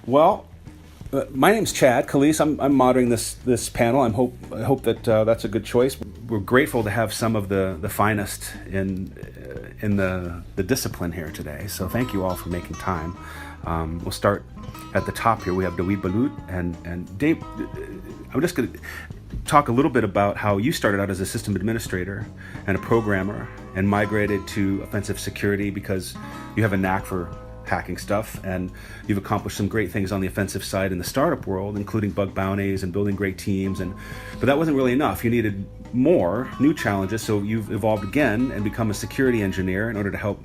Well, my name's Chad Calise. I'm moderating this panel. I hope that that's a good choice. We're grateful to have some of the finest in the discipline here today. So thank you all for making time. We'll start at the top here. We have Dawid Balut and Dave. I'm just going to talk a little bit about how you started out as a system administrator and a programmer and migrated to offensive security because you have a knack for hacking stuff, and you've accomplished some great things on the offensive side in the startup world, including bug bounties and building great teams. But that wasn't really enough. You needed more new challenges, so you've evolved again and become a security engineer in order to help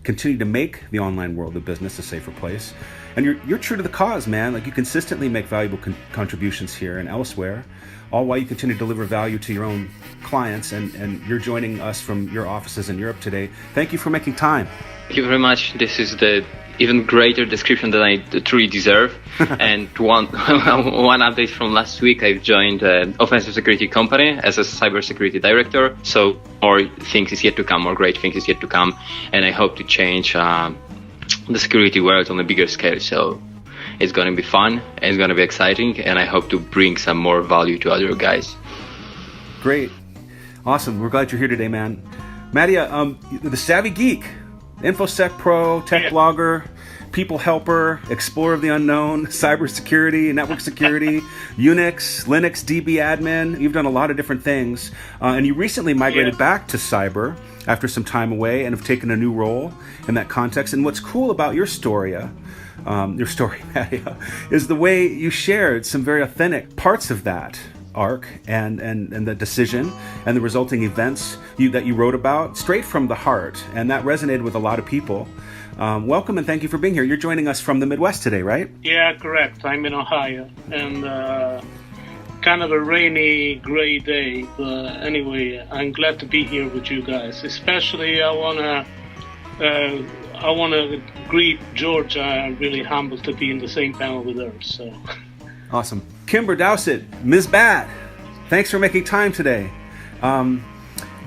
continue to make the online world of business a safer place. And you're true to the cause, man. Like, you consistently make valuable contributions here and elsewhere, all while you continue to deliver value to your own clients. And you're joining us from your offices in Europe today. Thank you for making time. Thank you very much. This is the even greater description than I truly deserve. And one update from last week, I've joined an offensive security company as a cybersecurity director. So more things is yet to come, more great things is yet to come. And I hope to change the security world on a bigger scale. So it's going to be fun, and it's going to be exciting, and I hope to bring some more value to other guys. Great. Awesome. We're glad you're here today, man. Mattia, the Savvy Geek, InfoSec Pro, tech blogger, people helper, explorer of the unknown, cybersecurity, network security, Unix, Linux, DB admin. You've done a lot of different things. And you recently migrated back to cyber after some time away and have taken a new role in that context. And what's cool about your story, Mattia, is the way you shared some very authentic parts of that arc and the decision and the resulting events that you wrote about straight from the heart, and that resonated with a lot of people. Welcome and thank you for being here. You're joining us from the Midwest today, right? Yeah, correct. I'm in Ohio, and kind of a rainy, gray day. But anyway, I'm glad to be here with you guys. Especially, I wanna greet Georgia. I'm really humbled to be in the same panel with her. So. Awesome. Kimber Dowsett, Ms. Bad, thanks for making time today.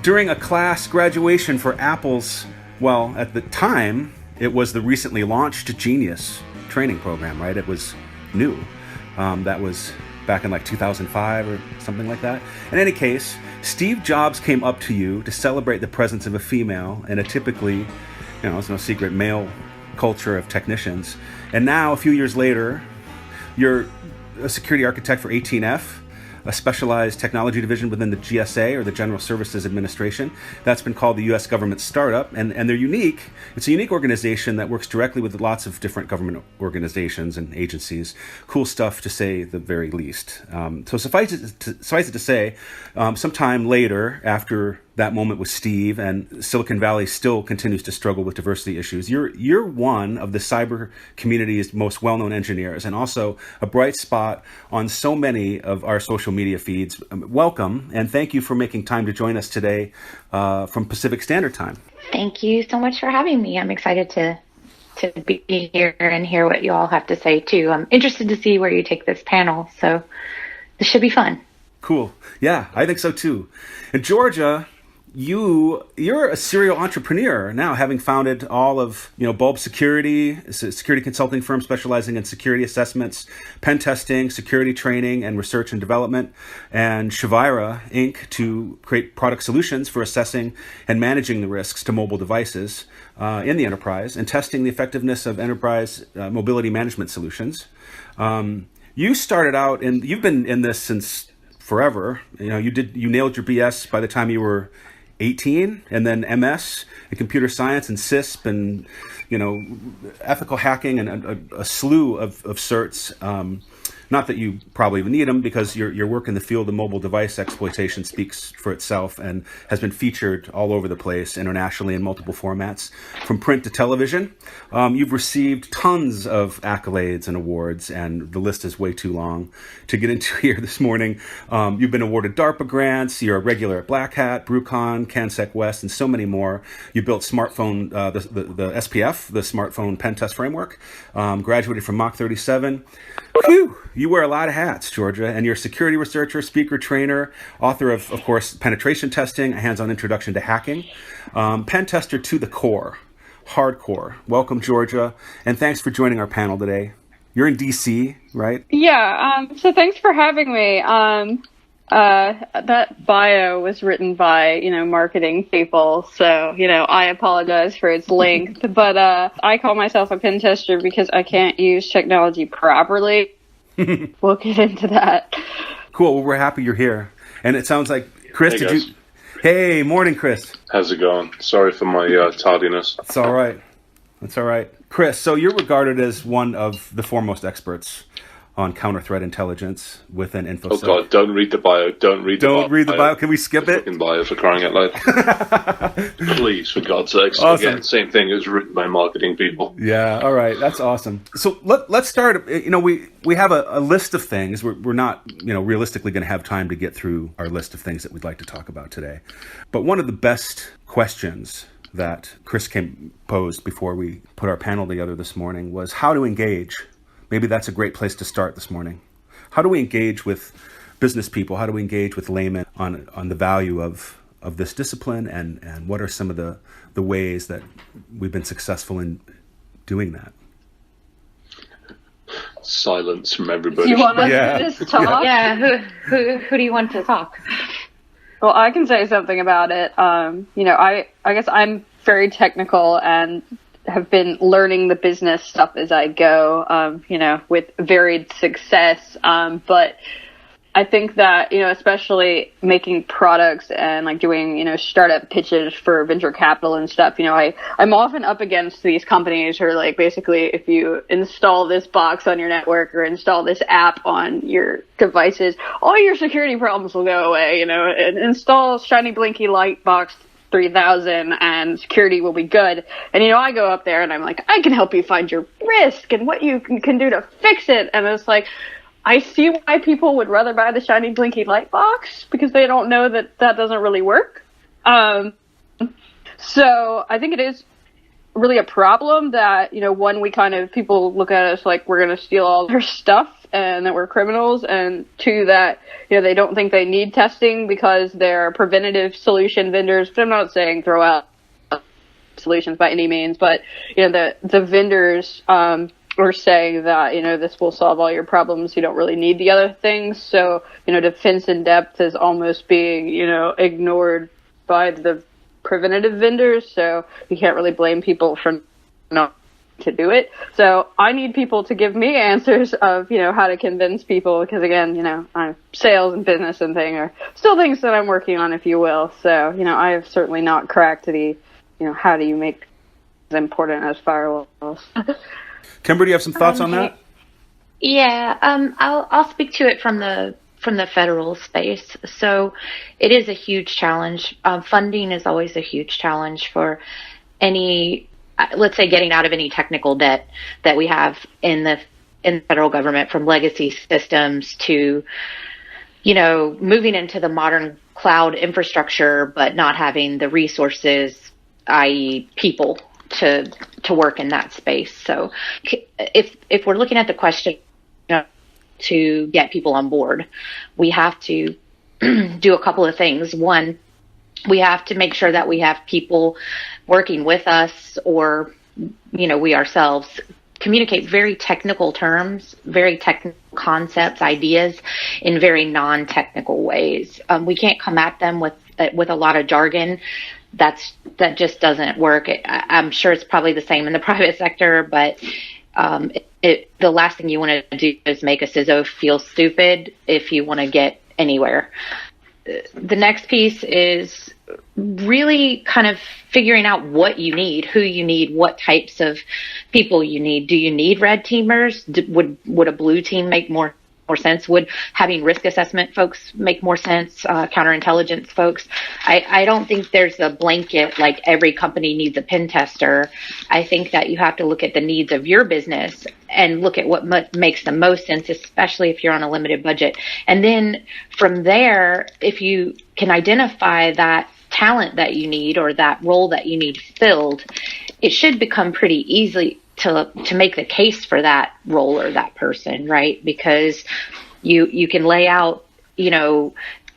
During a class graduation for Apple's, well, at the time, it was the recently launched Genius training program, right? It was new. That was back in like 2005 or something like that. In any case, Steve Jobs came up to you to celebrate the presence of a female in a typically, it's no secret, male culture of technicians. And now, a few years later, you're a security architect for 18F, a specialized technology division within the GSA, or the General Services Administration. That's been called the U.S. government startup, and they're unique. It's a unique organization that works directly with lots of different government organizations and agencies. Cool stuff, to say the very least. So suffice it to say, sometime later, after that moment with Steve, and Silicon Valley still continues to struggle with diversity issues, you're one of the cyber community's most well-known engineers, and also a bright spot on so many of our social media feeds. Welcome, and thank you for making time to join us today from Pacific Standard Time. Thank you so much for having me. I'm excited to be here and hear what you all have to say too. I'm interested to see where you take this panel, so this should be fun. Cool. Yeah, I think so too. And Georgia, you're a serial entrepreneur now, having founded all of Bulb Security, a security consulting firm specializing in security assessments, pen testing, security training, and research and development, and Shavira Inc. to create product solutions for assessing and managing the risks to mobile devices in the enterprise, and testing the effectiveness of enterprise mobility management solutions. You started out, and you've been in this since forever. You nailed your BS by the time you were 18, and then MS in computer science and CISP and ethical hacking and a slew of certs. Not that you probably even need them, because your work in the field of mobile device exploitation speaks for itself and has been featured all over the place internationally in multiple formats, from print to television. You've received tons of accolades and awards, and the list is way too long to get into here this morning. You've been awarded DARPA grants. You're a regular at Black Hat, BrewCon, CanSec West, and so many more. You built smartphone, the SPF, the smartphone pen test framework. Graduated from Mach 37. Whew! You wear a lot of hats, Georgia, and you're a security researcher, speaker, trainer, author of course, Penetration Testing, A Hands-On Introduction to Hacking, pen tester to the core, hardcore. Welcome, Georgia, and thanks for joining our panel today. You're in DC, right? Yeah. So thanks for having me. That bio was written by, marketing people. So, I apologize for its length, but, I call myself a pen tester because I can't use technology properly. We'll get into that. Cool. Well, we're happy you're here. And it sounds like, Chris, Hey, did guys. you... Hey, morning, Chris. How's it going? Sorry for my tardiness. It's all right. That's all right. Chris, so you're regarded as one of the foremost experts on counter-threat intelligence within InfoSec. Oh God, don't read the bio. Don't read the bio. Can we skip it? Fucking bio, for crying out loud. Please, for God's sakes. Awesome. Again, same thing as written by marketing people. Yeah, all right. That's awesome. So let's start. We have a list of things. We're not, realistically going to have time to get through our list of things that we'd like to talk about today. But one of the best questions that Chris posed before we put our panel together this morning was how to engage. Maybe that's a great place to start this morning. How do we engage with business people? How do we engage with laymen on the value of this discipline, and what are some of the ways that we've been successful in doing that? Silence from everybody. Do you want us to just talk? Yeah, who do you want to talk? Well, I can say something about it. I guess I'm very technical and have been learning the business stuff as I go, with varied success. But I think that, especially making products and like doing, startup pitches for venture capital and stuff, I'm often up against these companies who are like, basically, if you install this box on your network or install this app on your devices, all your security problems will go away, and install shiny blinky light box 3000 and security will be good. And, I go up there and I'm like, I can help you find your risk and what you can do to fix it. And it's like, I see why people would rather buy the shiny blinky light box because they don't know that doesn't really work. So I think it is really a problem that, one, people look at us like we're going to steal all their stuff and that we're criminals, and two, that, they don't think they need testing because they're preventative solution vendors. But I'm not saying throw out solutions by any means, but, the vendors, are saying that, this will solve all your problems. You don't really need the other things. So, defense in depth is almost being, ignored by the preventative vendors. So you can't really blame people for not to do it. So I need people to give me answers of, how to convince people, because again, sales and business and thing are still things that I'm working on, if you will. So, I have certainly not cracked the, how do you make as important as firewalls. Kimber, do you have some thoughts on that? Yeah, I'll speak to it from the federal space. So it is a huge challenge. Funding is always a huge challenge for any, let's say, getting out of any technical debt that we have in the federal government, from legacy systems to, moving into the modern cloud infrastructure, but not having the resources, i.e. people, to work in that space. So if we're looking at the question to get people on board, we have to do a couple of things. One, we have to make sure that we have people working with us, or, we ourselves, communicate very technical terms, very technical concepts, ideas in very non-technical ways. We can't come at them with a lot of jargon. That just doesn't work. I'm sure it's probably the same in the private sector, but the last thing you want to do is make a CISO feel stupid if you want to get anywhere. The next piece is really kind of figuring out what you need, who you need, what types of people you need. Do you need red teamers? Would a blue team make more sense? Would having risk assessment folks make more sense? Counterintelligence folks? I don't think there's a blanket like every company needs a pen tester. I think that you have to look at the needs of your business and look at what makes the most sense, especially if you're on a limited budget. And then from there, if you can identify that talent that you need or that role that you need filled, it should become pretty easy to make the case for that role or that person, right? Because you can lay out,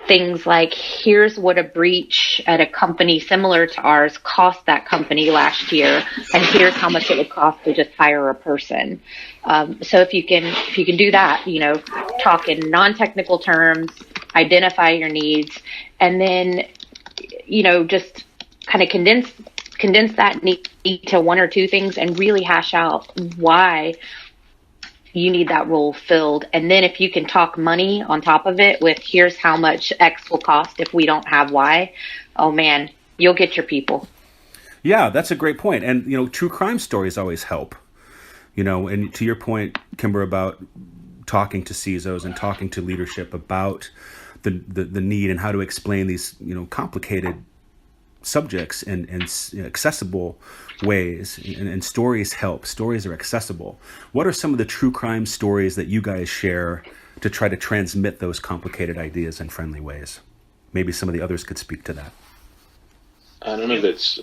things like, here's what a breach at a company similar to ours cost that company last year, and here's how much it would cost to just hire a person. So if you can do that, talk in non-technical terms, identify your needs, and then, just kind of condense that need to one or two things and really hash out why you need that role filled. And then if you can talk money on top of it with, here's how much X will cost if we don't have Y, oh man, you'll get your people. Yeah, that's a great point. And, true crime stories always help. And to your point, Kimber, about talking to CISOs and talking to leadership about the need and how to explain these, complicated subjects in accessible ways, and stories help. Stories are accessible. What are some of the true crime stories that you guys share to try to transmit those complicated ideas in friendly ways? Maybe some of the others could speak to that. I don't know if it's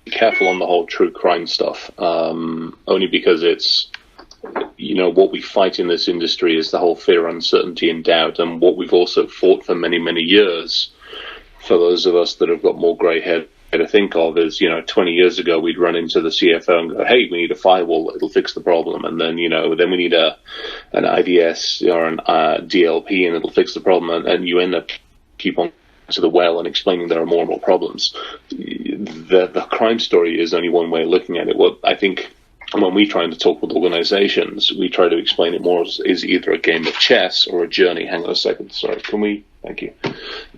careful on the whole true crime stuff, only because it's, what we fight in this industry is the whole fear, uncertainty, and doubt, and what we've also fought for many, many years. For those of us that have got more grey hair to think of is, 20 years ago, we'd run into the CFO and go, hey, we need a firewall, it'll fix the problem. And then, then we need an IDS or an DLP and it'll fix the problem. And you end up keep on to the well and explaining there are more and more problems. The crime story is only one way of looking at it. What I think when we try to talk with organizations, we try to explain it more as either a game of chess or a journey. Hang on a second. Sorry. Thank you.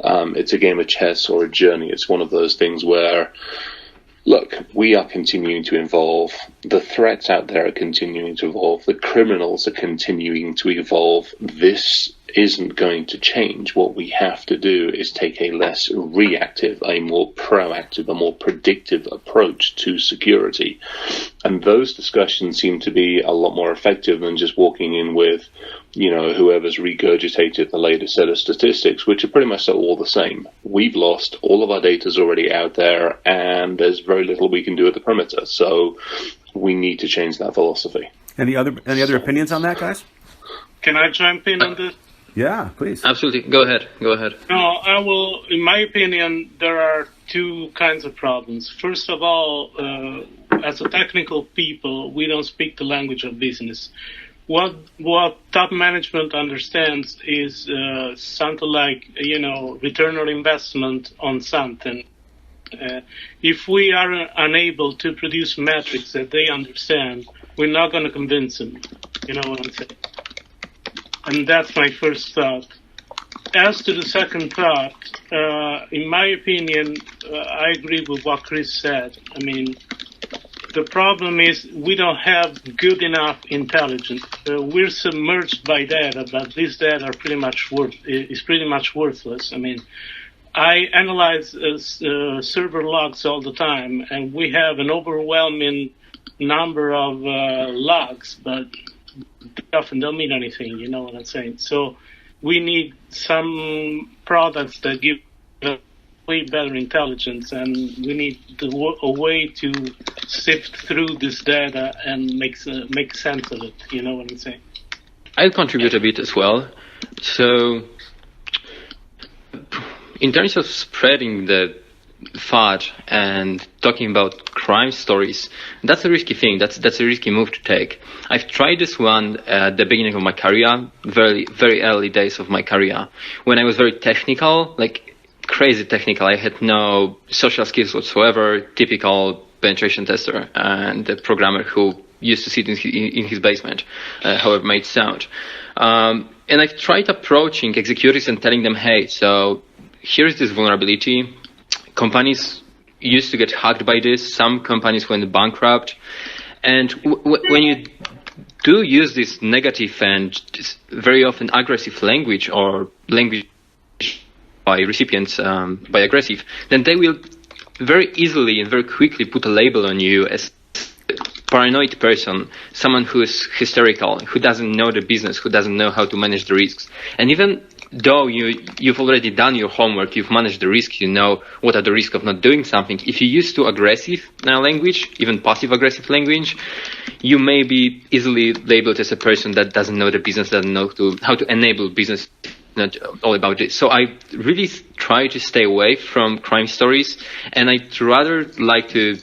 It's a game of chess or a journey. It's one of those things where, look, we are continuing to evolve. The threats out there are continuing to evolve. The criminals are continuing to evolve. This isn't going to change. What we have to do is take a less reactive, a more proactive, a more predictive approach to security. And those discussions seem to be a lot more effective than just walking in with, whoever's regurgitated the latest set of statistics, which are pretty much all the same. We've lost, all of our data's already out there, and there's very little we can do at the perimeter. So we need to change that philosophy. Any other opinions on that, guys? Can I jump in on this? Yeah, please. Absolutely. Go ahead. No, I will. In my opinion, there are two kinds of problems. First of all, as a technical people, we don't speak the language of business. What top management understands is something like, return on investment on something. If we are unable to produce metrics that they understand, we're not going to convince them. You know what I'm saying? And that's my first thought. As to the second thought, in my opinion, I agree with what Chris said. I mean, the problem is we don't have good enough intelligence. We're submerged by data, but this data are pretty much worthless. I mean, I analyze server logs all the time, and we have an overwhelming number of logs, but they often don't mean anything, you know what I'm saying? So we need some products that give way better intelligence, and we need a way to sift through this data and make sense of it, you know what I'm saying? I'll contribute a bit as well. So in terms of spreading the FUD and talking about crime stories, that's a risky thing. That's a risky move to take. I've tried this one at the beginning of my career, very, very early days of my career, when I was very technical, like crazy technical. I had no social skills whatsoever, typical penetration tester and a programmer who used to sit in his basement, however it might sound. And I tried approaching executives and telling them, hey, so here's this vulnerability. Companies used to get hacked by this. Some companies went bankrupt. And when you do use this negative and this very often aggressive language, or language by recipients by aggressive, then they will very easily and very quickly put a label on you as a paranoid person, someone who is hysterical, who doesn't know the business, who doesn't know how to manage the risks. And even though you've already done your homework, you've managed the risks, you know what are the risks of not doing something, if you use too aggressive language, even passive-aggressive language, you may be easily labeled as a person that doesn't know the business, doesn't know how to enable business not all about this. So I really try to stay away from crime stories, and I'd rather like to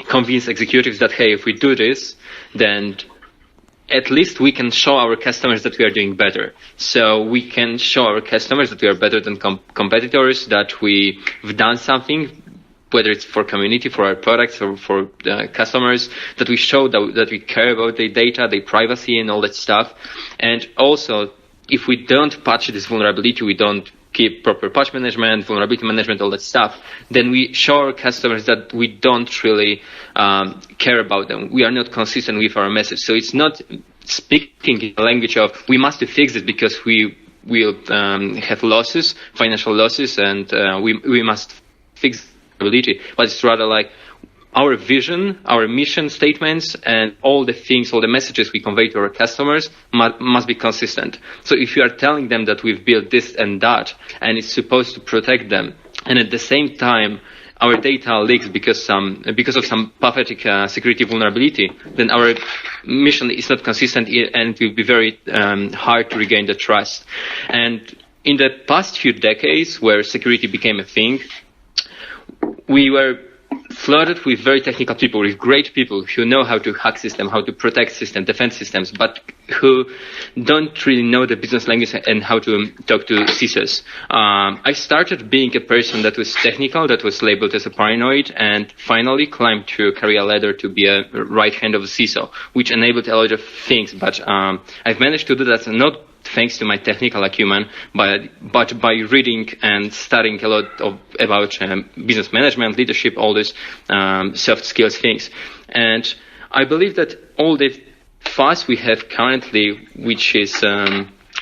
convince executives that, hey, if we do this, then at least we can show our customers that we are doing better. So we can show our customers that we are better than competitors, that we've done something, whether it's for community, for our products, or for customers, that we show that we care about their data, their privacy, and all that stuff. And also, if we don't patch this vulnerability, we don't keep proper patch management, vulnerability management, all that stuff, then we show our customers that we don't really care about them. We are not consistent with our message. So it's not speaking in the language of we must fix it because we will have losses, financial losses, and we must fix vulnerability. But it's rather like our vision, our mission statements, and all the things, all the messages we convey to our customers must be consistent. So if you are telling them that we've built this and that, and it's supposed to protect them, and at the same time our data leaks because of some pathetic security vulnerability, then our mission is not consistent, and it will be very hard to regain the trust. And in the past few decades, where security became a thing, we were flooded with very technical people, with great people who know how to hack systems, how to protect systems, defend systems, but who don't really know the business language and how to talk to CISOs. I started being a person that was technical, that was labeled as a paranoid, and finally climbed to a career ladder to be a right hand of a CISO, which enabled a lot of things. But I've managed to do that not thanks to my technical acumen, but by reading and studying a lot about business management, leadership, all these soft skills things. And I believe that all the fuss we have currently, which is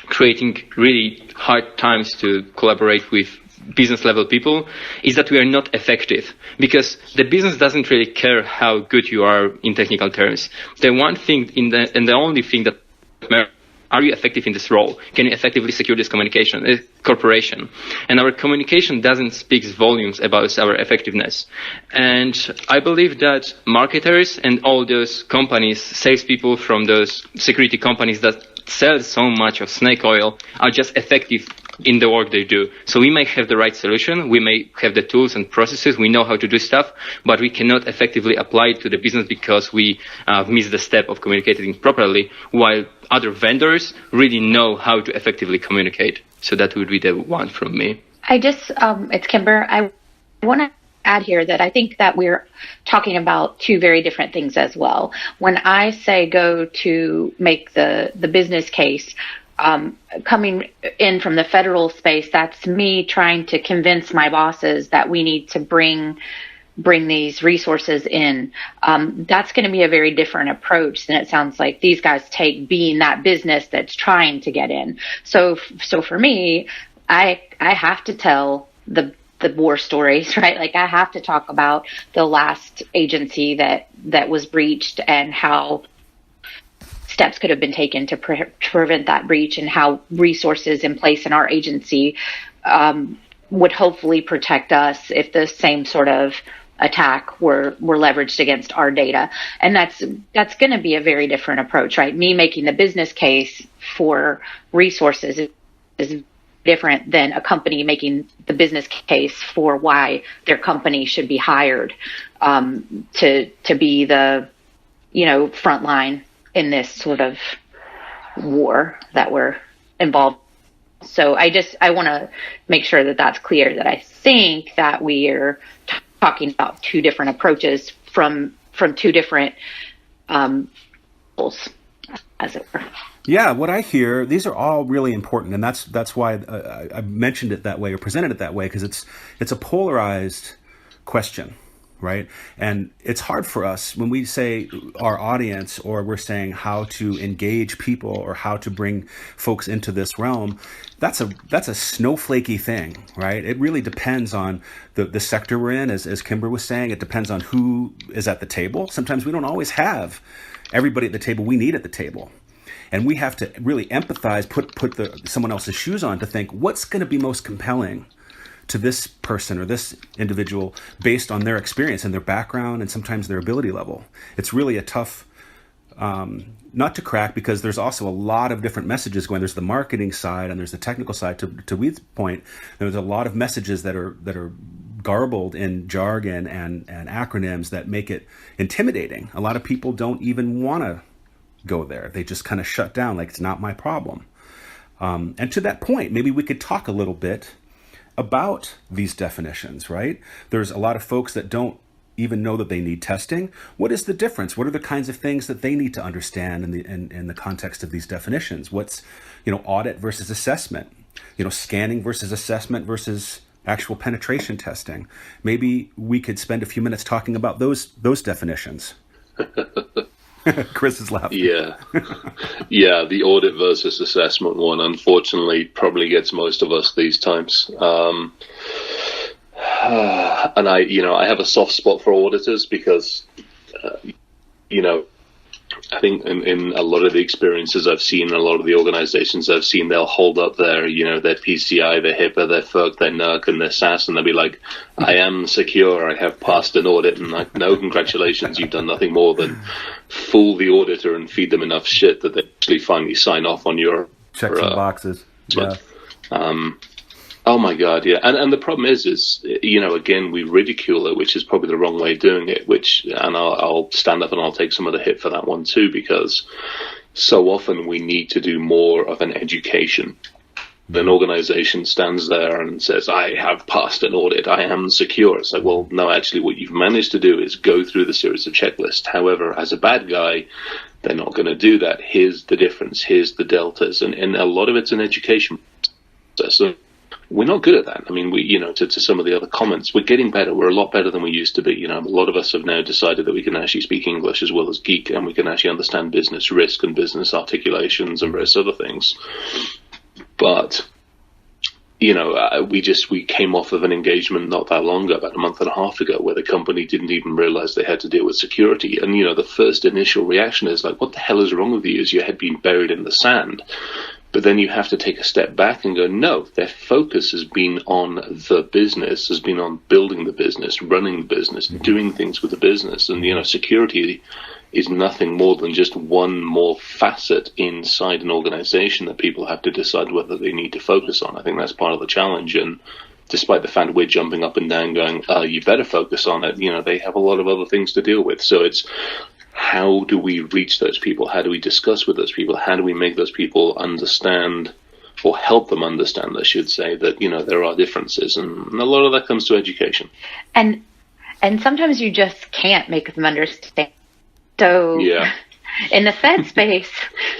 creating really hard times to collaborate with business level people, is that we are not effective, because the business doesn't really care how good you are in technical terms. The one thing and the only thing that matters, are you effective in this role? Can you effectively secure this corporation? And our communication doesn't speak volumes about our effectiveness. And I believe that marketers and all those companies, salespeople from those security companies that sell so much of snake oil, are just effective in the work they do. So we may have the right solution, we may have the tools and processes, we know how to do stuff, but we cannot effectively apply it to the business because we missed the step of communicating properly, while other vendors really know how to effectively communicate. So that would be the one from me. It's Kimber. I want to add here that I think that we're talking about two very different things as well. When I say go to make the business case, coming in from the federal space, that's me trying to convince my bosses that we need to bring these resources in. That's going to be a very different approach than it sounds like these guys take, being that business that's trying to get in. So for me, I have to tell the war stories, right? Like I have to talk about the last agency that was breached and how steps could have been taken to prevent that breach, and how resources in place in our agency would hopefully protect us if the same sort of attack were leveraged against our data. And that's going to be a very different approach, right? Me making the business case for resources is different than a company making the business case for why their company should be hired to be the front line in this sort of war that we're involved. So I want to make sure that that's clear, that I think that we're talking about two different approaches from two different goals, as it were. Yeah, what I hear, these are all really important, and that's why I mentioned it that way or presented it that way, because it's a polarized question, right? And it's hard for us when we say our audience, or we're saying how to engage people or how to bring folks into this realm. That's a snowflakey thing, right? It really depends on the sector we're in, as Kimber was saying. It depends on who is at the table. Sometimes we don't always have everybody at the table we need at the table. And we have to really empathize, put someone else's shoes on to think, what's going to be most compelling to this person or this individual based on their experience and their background and sometimes their ability level. It's really a tough not to crack, because there's also a lot of different messages going. There's the marketing side and there's the technical side. To Weed's point, there's a lot of messages that are garbled in jargon and acronyms that make it intimidating. A lot of people don't even want to go there. They just kind of shut down, like it's not my problem. And to that point, maybe we could talk a little bit about these definitions, right? There's a lot of folks that don't even know that they need testing. What is the difference? What are the kinds of things that they need to understand in the context of these definitions? What's, audit versus assessment, scanning versus assessment versus actual penetration testing? Maybe we could spend a few minutes talking about those definitions. Chris is laughing. Yeah. Yeah, the audit versus assessment one, unfortunately, probably gets most of us these times. And I have a soft spot for auditors because, I think in a lot of the experiences I've seen, a lot of the organizations I've seen, they'll hold up their PCI, their HIPAA, their FERC, their NERC, and their SAS, and they'll be like, I am secure, I have passed an audit, and like, no, congratulations, you've done nothing more than fool the auditor and feed them enough shit that they actually finally sign off on your... Check some boxes. Yeah. Oh my God, yeah. And the problem is, again, we ridicule it, which is probably the wrong way of doing it, and I'll stand up and I'll take some of the hit for that one too, because so often we need to do more of an education. An organization stands there and says, I have passed an audit, I am secure. It's like, well, no, actually what you've managed to do is go through the series of checklists. However, as a bad guy, they're not going to do that. Here's the difference. Here's the deltas. And a lot of it's an education process. So we're not good at that. I mean, to some of the other comments, we're getting better. We're a lot better than we used to be. A lot of us have now decided that we can actually speak English as well as geek, and we can actually understand business risk and business articulations and various other things. But, we came off of an engagement not that long ago, about a month and a half ago, where the company didn't even realize they had to deal with security. And, the first initial reaction is like, what the hell is wrong with you? Is your head being buried in the sand? But then you have to take a step back and go, no, their focus has been on the business, has been on building the business, running the business, doing things with the business. And, security is nothing more than just one more facet inside an organization that people have to decide whether they need to focus on. I think that's part of the challenge. And despite the fact we're jumping up and down going, you better focus on it, they have a lot of other things to deal with. So it's, how do we reach those people? How do we discuss with those people? How do we make those people understand, or help them understand, I should say, that, there are differences. And a lot of that comes to education. And sometimes you just can't make them understand. So yeah. In the Fed space,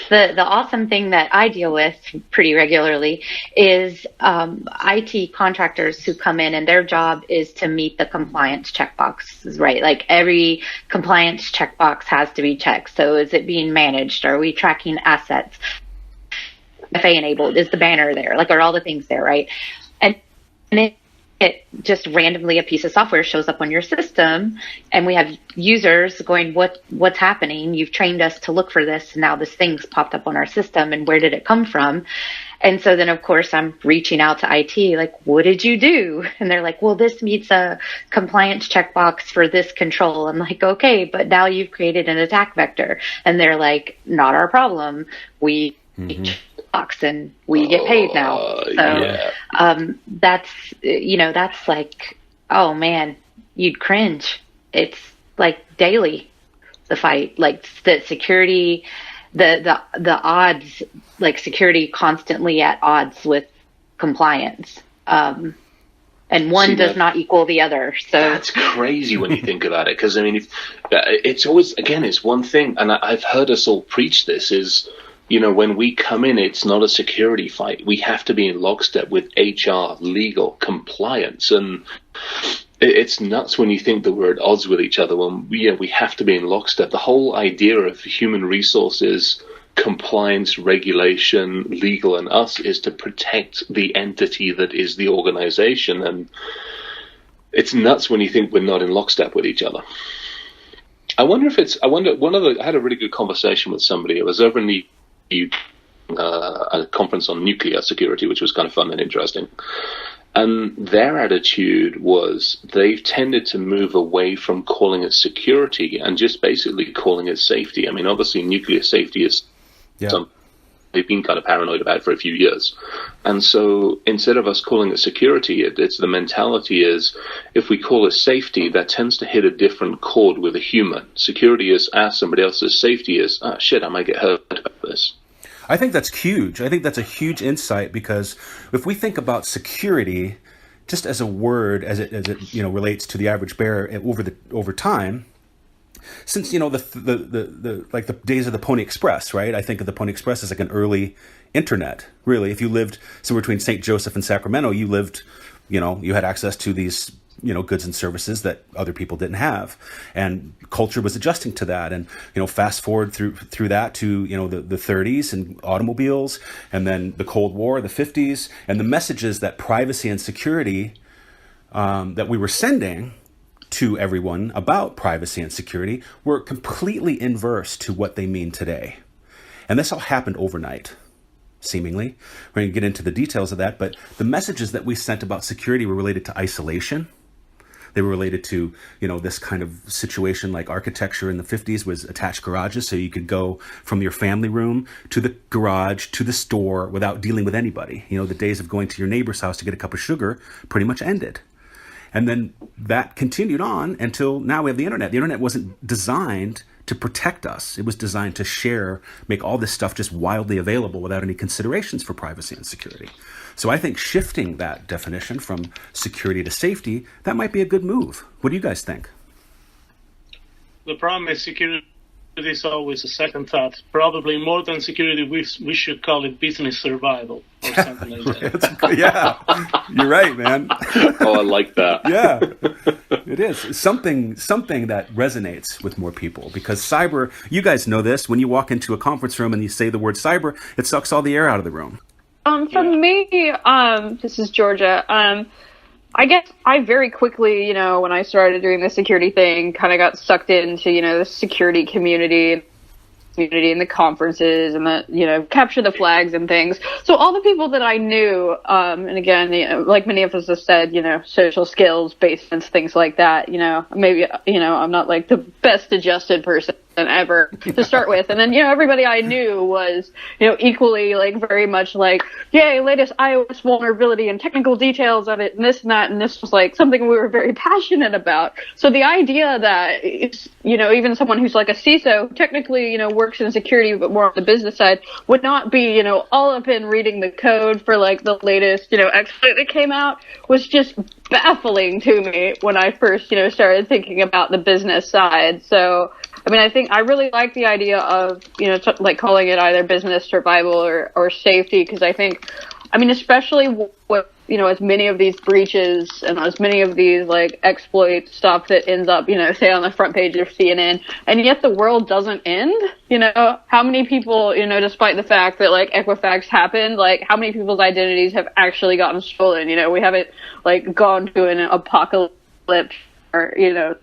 the awesome thing that I deal with pretty regularly is IT contractors who come in and their job is to meet the compliance checkboxes, right? Like every compliance checkbox has to be checked. So is it being managed? Are we tracking assets? FA enabled? Is the banner there? Like, are all the things there, right? And it just randomly a piece of software shows up on your system, and we have users going, what's happening? You've trained us to look for this. Now this thing's popped up on our system, and where did it come from? And so then, of course, I'm reaching out to IT, like, what did you do? And they're like, well, this meets a compliance checkbox for this control. I'm like, okay, but now you've created an attack vector. And they're like, not our problem. We box and we get paid now. So that's like, oh man, you'd cringe. It's like daily, the fight, like the security, the odds, like security constantly at odds with compliance. And one does not equal the other. So that's crazy when you think about it. Because I mean, it's always, again, it's one thing, and I've heard us all preach this, is, when we come in, it's not a security fight. We have to be in lockstep with HR, legal, compliance. And it's nuts when you think that we're at odds with each other when we have to be in lockstep. The whole idea of human resources, compliance, regulation, legal, and us is to protect the entity that is the organization. And it's nuts when you think we're not in lockstep with each other. I had a really good conversation with somebody. I was over in the a conference on nuclear security, which was kind of fun and interesting. And their attitude was they've tended to move away from calling it security and just basically calling it safety. I mean, obviously, nuclear safety is something they've been kind of paranoid about for a few years. And so instead of us calling it security, it's the mentality is if we call it safety, that tends to hit a different chord with a human. Security is somebody else's, safety is, shit, I might get hurt about this. I think that's huge. I think that's a huge insight, because if we think about security just as a word, as it relates to the average bear over time, since the like the days of the Pony Express, right? I think of the Pony Express as like an early internet. Really, if you lived somewhere between St. Joseph and Sacramento, you had access to these goods and services that other people didn't have, and culture was adjusting to that. And fast forward through that to the 30s and automobiles, and then the Cold War, the 50s, and the messages that privacy and security that we were sending to everyone about privacy and security were completely inverse to what they mean today. And this all happened overnight, seemingly. We're going to get into the details of that, but the messages that we sent about security were related to isolation. They were related to, this kind of situation like architecture in the 50s was attached garages, so you could go from your family room to the garage to the store without dealing with anybody. The days of going to your neighbor's house to get a cup of sugar pretty much ended. And then that continued on until now we have the internet. The internet wasn't designed to protect us. It was designed to share, make all this stuff just wildly available without any considerations for privacy and security. So I think shifting that definition from security to safety, that might be a good move. What do you guys think? The problem is security is always a second thought. Probably more than security, we should call it business survival or something like that. Yeah, you're right, man. Oh, I like that. Yeah, it is something that resonates with more people, because cyber, you guys know this, when you walk into a conference room and you say the word cyber, it sucks all the air out of the room. For me, this is Georgia. I guess I very quickly, when I started doing the security thing, kind of got sucked into, the security community and the conferences and the, capture the flags and things. So all the people that I knew, and again, like many of us have said, social skills, basements, things like that, maybe, I'm not like the best adjusted person ever to start with. And then, everybody I knew was, equally like very much like, yay, latest iOS vulnerability and technical details of it and this and that. And this was like something we were very passionate about. So the idea that it's, even someone who's like a CISO technically, works in security, but more on the business side would not be, all up in reading the code for like the latest, exploit that came out was just baffling to me when I first, started thinking about the business side. So, I think I really like the idea of, like calling it either business survival or safety, because I think, especially with, as many of these breaches and as many of these like exploit stuff that ends up, say on the front page of CNN, and yet the world doesn't end, how many people, despite the fact that like Equifax happened, like how many people's identities have actually gotten stolen? We haven't like gone to an apocalypse or,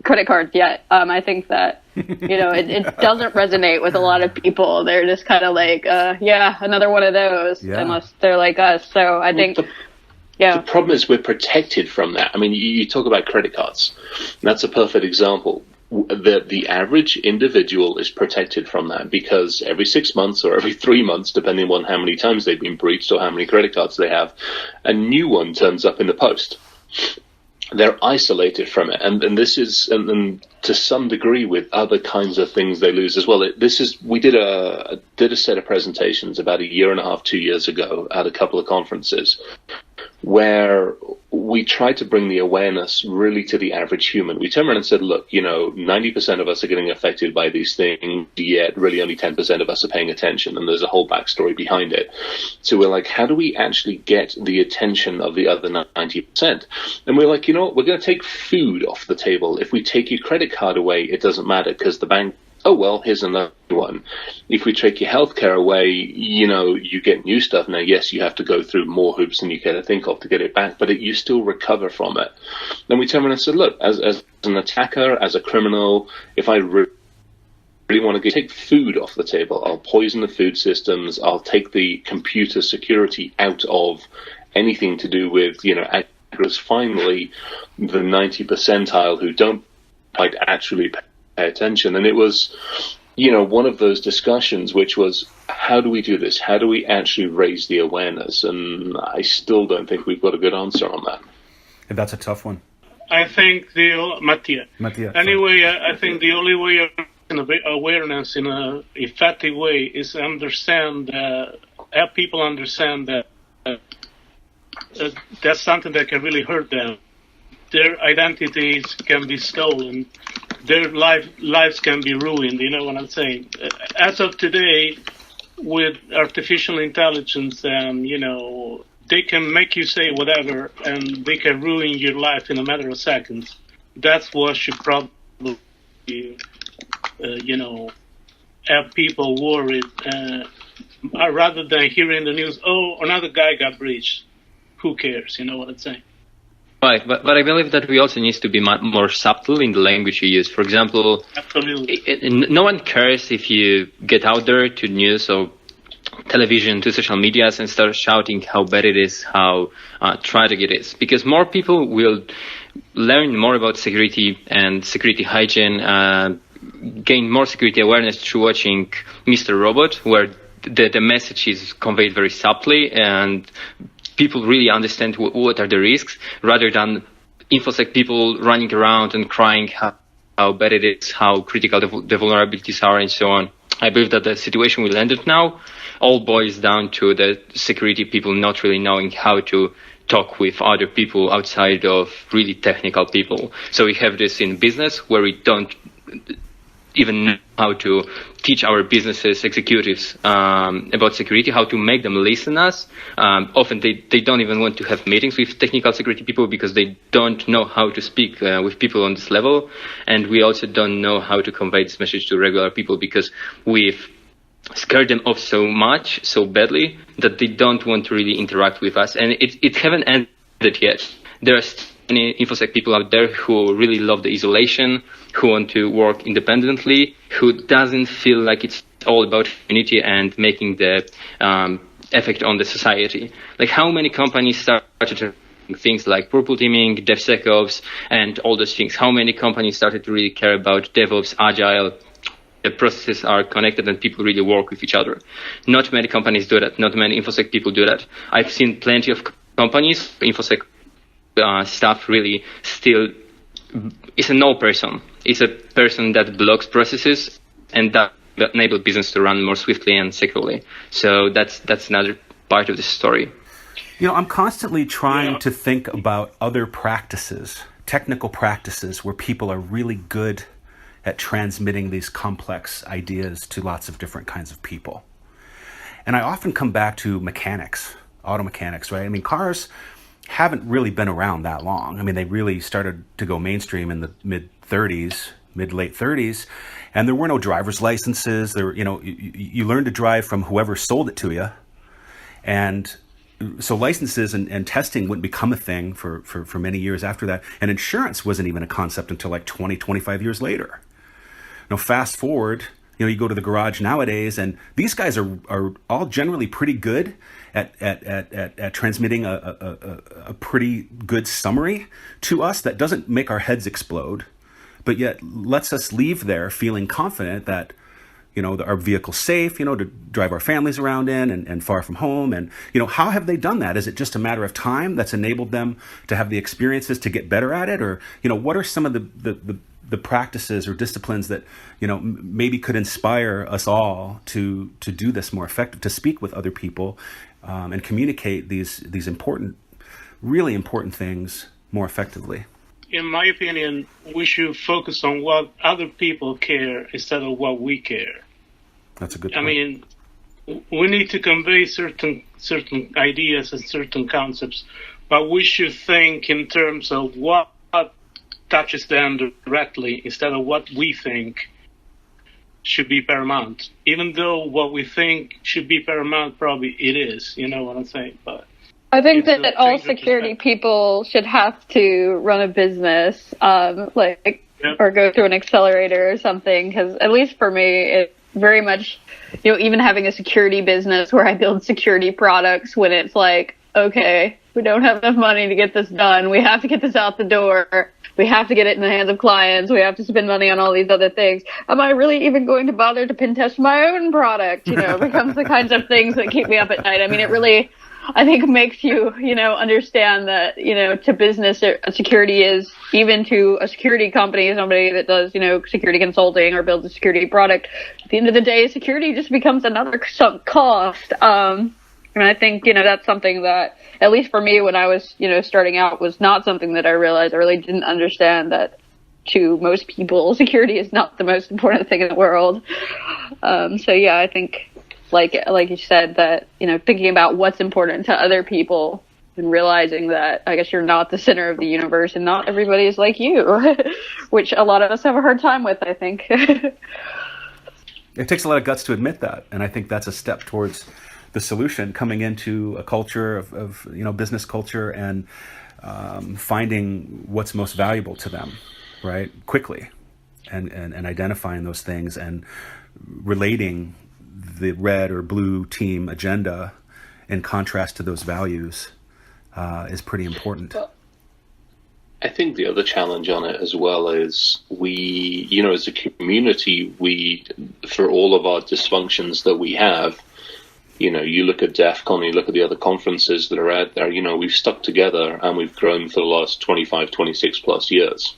credit cards yet. I think that, it doesn't resonate with a lot of people. They're just kind of like, another one of those, unless they're like us. So I think, the problem is we're protected from that. You talk about credit cards. That's a perfect example. The average individual is protected from that because every 6 months or every 3 months, depending on how many times they've been breached or how many credit cards they have, a new one turns up in the post. They're isolated from it, and this is, and to some degree with other kinds of things they lose as well. We did a set of presentations about 1.5 to 2 years ago at a couple of conferences, where we tried to bring the awareness really to the average human. We turned around and said, look, 90% of us are getting affected by these things, yet really only 10% of us are paying attention, and there's a whole backstory behind it. So we're like, how do we actually get the attention of the other 90%? And we're like, we're going to take food off the table. If we take your credit card away, it doesn't matter because the bank, oh, well, here's another one. If we take your healthcare away, you get new stuff. Now, yes, you have to go through more hoops than you can think of to get it back, but you still recover from it. Then we turned around and said, look, as an attacker, as a criminal, if I really want to take food off the table, I'll poison the food systems, I'll take the computer security out of anything to do with, was finally the 90 percentile who don't like actually pay attention. And it was, one of those discussions which was, how do we do this? How do we actually raise the awareness? And I still don't think we've got a good answer on that. And that's a tough one. I think Mattia. Anyway, I think the only way of awareness in an effective way is understand, help people understand that that's something that can really hurt them. Their identities can be stolen. Their lives can be ruined. You know what I'm saying? As of today, with artificial intelligence, they can make you say whatever, and they can ruin your life in a matter of seconds. That's what should probably, have people worried, rather than hearing the news, oh, another guy got breached. Who cares? You know what I'm saying? Right, but I believe that we also need to be more subtle in the language we use. For example, absolutely, no one cares if you get out there to news or television, to social medias, and start shouting how bad it is, how tragic it is, because more people will learn more about security and security hygiene, gain more security awareness through watching Mr. Robot, where the message is conveyed very subtly and people really understand what are the risks, rather than InfoSec people running around and crying how bad it is, how critical the vulnerabilities are, and so on. I believe that the situation we landed now all boils down to the security people not really knowing how to talk with other people outside of really technical people. So we have this in business where we don't even know how to teach our businesses executives about security, how to make them listen us. Often they don't even want to have meetings with technical security people because they don't know how to speak with people on this level. And we also don't know how to convey this message to regular people because we've scared them off so much, so badly, that they don't want to really interact with us. And it haven't ended yet. There are many InfoSec people out there who really love the isolation, who want to work independently, who doesn't feel like it's all about unity and making the effect on the society. Like how many companies started things like purple teaming, DevSecOps, and all those things. How many companies started to really care about DevOps, Agile, the processes are connected and people really work with each other. Not many companies do that. Not many InfoSec people do that. I've seen plenty of companies, InfoSec staff really still is a no person. It's a person that blocks processes and that enable business to run more swiftly and securely. So that's another part of the story. I'm constantly trying to think about other practices, technical practices where people are really good at transmitting these complex ideas to lots of different kinds of people. And I often come back to mechanics, auto mechanics, right? I mean, cars haven't really been around that long. I mean, they really started to go mainstream in the mid-late 30s, and there were no driver's licenses. You learned to drive from whoever sold it to you. And so licenses and testing wouldn't become a thing for many years after that. And insurance wasn't even a concept until like 20, 25 years later. Now, fast forward, you go to the garage nowadays, and these guys are all generally pretty good at transmitting a pretty good summary to us that doesn't make our heads explode, but yet lets us leave there feeling confident that our vehicle's safe, to drive our families around in and far from home. And, how have they done that? Is it just a matter of time that's enabled them to have the experiences to get better at it? Or, what are some of the practices or disciplines that, maybe could inspire us all to do this more effective, to speak with other people and communicate these important, really important things more effectively? In my opinion, we should focus on what other people care instead of what we care. That's a good point. I mean, we need to convey certain ideas and certain concepts, but we should think in terms of what touches them directly instead of what we think should be paramount. Even though what we think should be paramount, probably it is. You know what I'm saying? But I think that all security people should have to run a business, or go through an accelerator or something. Because at least for me, it very much, even having a security business where I build security products, when it's like, okay, We don't have enough money to get this done. We have to get this out the door. We have to get it in the hands of clients. We have to spend money on all these other things. Am I really even going to bother to pen test my own product? Becomes the kinds of things that keep me up at night. I mean, it really, I think, makes you, understand that, to business, security is, even to a security company, somebody that does, security consulting or builds a security product. At the end of the day, security just becomes another sunk cost. And I think, that's something that, at least for me, when I was, starting out, was not something that I realized. I really didn't understand that to most people, security is not the most important thing in the world. So yeah, I think, like you said, that, thinking about what's important to other people and realizing that I guess you're not the center of the universe and not everybody is like you, which a lot of us have a hard time with, I think. It takes a lot of guts to admit that. And I think that's a step towards the solution, coming into a culture of business culture and finding what's most valuable to them, right? Quickly, and identifying those things and relating the red or blue team agenda in contrast to those values is pretty important. Well, I think the other challenge on it as well is we, as a community, for all of our dysfunctions that we have, you look at DEF CON, you look at the other conferences that are out there, we've stuck together and we've grown for the last 25, 26 plus years.